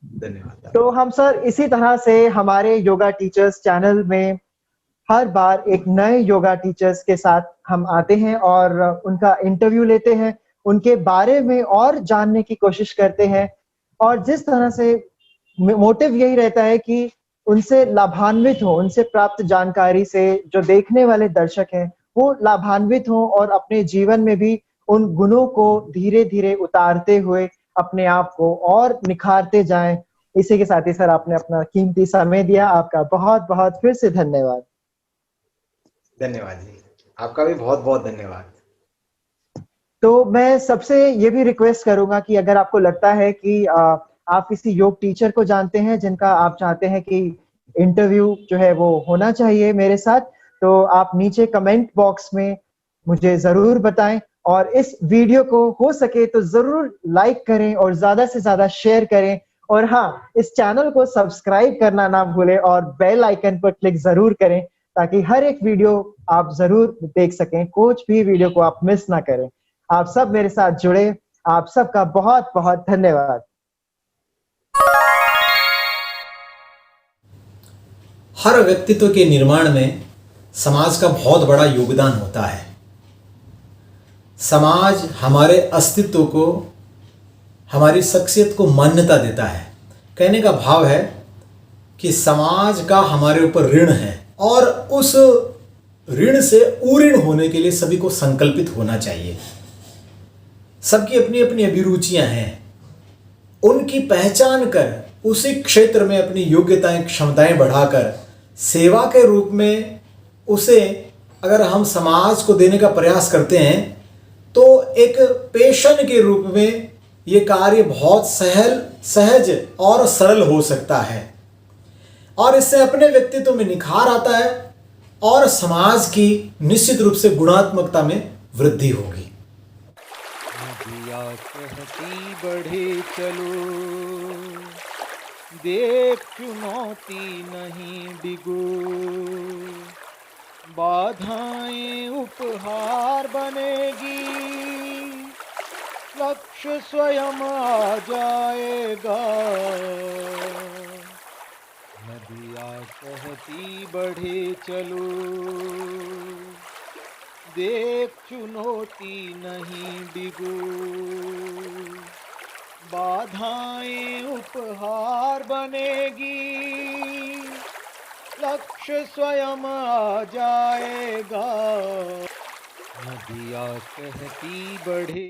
धन्यवाद। तो हम सर इसी तरह से हमारे योगा टीचर्स चैनल में हर बार एक नए योगा टीचर्स के साथ हम आते हैं और उनका इंटरव्यू लेते हैं, उनके बारे में और जानने की कोशिश करते हैं और जिस तरह से मोटिव यही रहता है कि उनसे लाभान्वित हो, उनसे प्राप्त जानकारी से जो देखने वाले दर्शक हैं वो लाभान्वित हो और अपने जीवन में भी उन गुणों को धीरे-धीरे उतारते हुए अपने आप को और निखारते जाएं। इसी के साथ ही सर आपने अपना कीमती समय दिया, आपका बहुत-बहुत फिर से धन्यवाद। धन्यवाद जी, आपका भी बहुत बहुत धन्यवाद। तो मैं सबसे ये भी रिक्वेस्ट करूंगा कि अगर आपको लगता है कि आप किसी योग टीचर को जानते हैं जिनका आप चाहते हैं कि इंटरव्यू जो है वो होना चाहिए मेरे साथ, तो आप नीचे कमेंट बॉक्स में मुझे जरूर बताएं और इस वीडियो को हो सके तो जरूर लाइक करें और ज्यादा से ज्यादा शेयर करें और हाँ, इस चैनल को सब्सक्राइब करना ना भूलें और बेल आइकन पर क्लिक जरूर करें ताकि हर एक वीडियो आप जरूर देख सकें, कुछ भी वीडियो को आप मिस ना करें। आप सब मेरे साथ जुड़े, आप सबका बहुत बहुत धन्यवाद। हर व्यक्तित्व के निर्माण में समाज का बहुत बड़ा योगदान होता है। समाज हमारे अस्तित्व को, हमारी शख्सियत को मान्यता देता है। कहने का भाव है कि समाज का हमारे ऊपर ऋण है और उस ऋण से उऋण होने के लिए सभी को संकल्पित होना चाहिए। सबकी अपनी अपनी अभिरुचियां हैं, उनकी पहचान कर उसी क्षेत्र में अपनी योग्यताएं क्षमताएं बढ़ाकर सेवा के रूप में उसे अगर हम समाज को देने का प्रयास करते हैं तो एक पैशन के रूप में ये कार्य बहुत सहज और सरल हो सकता है और इससे अपने व्यक्तित्व में निखार आता है और समाज की निश्चित रूप से गुणात्मकता में वृद्धि होगी। नदिया कहती बढ़े चलो, देख चुनौती नहीं डिगो, बाधाएं उपहार बनेगी, लक्ष्य स्वयं आ जाएगा। नदिया कहती बढ़े चलो, देख चुनौती नहीं डिगो, बाधाएं उपहार बनेगी, लक्ष्य स्वयं आ जाएगा। नदिया कहती बढ़े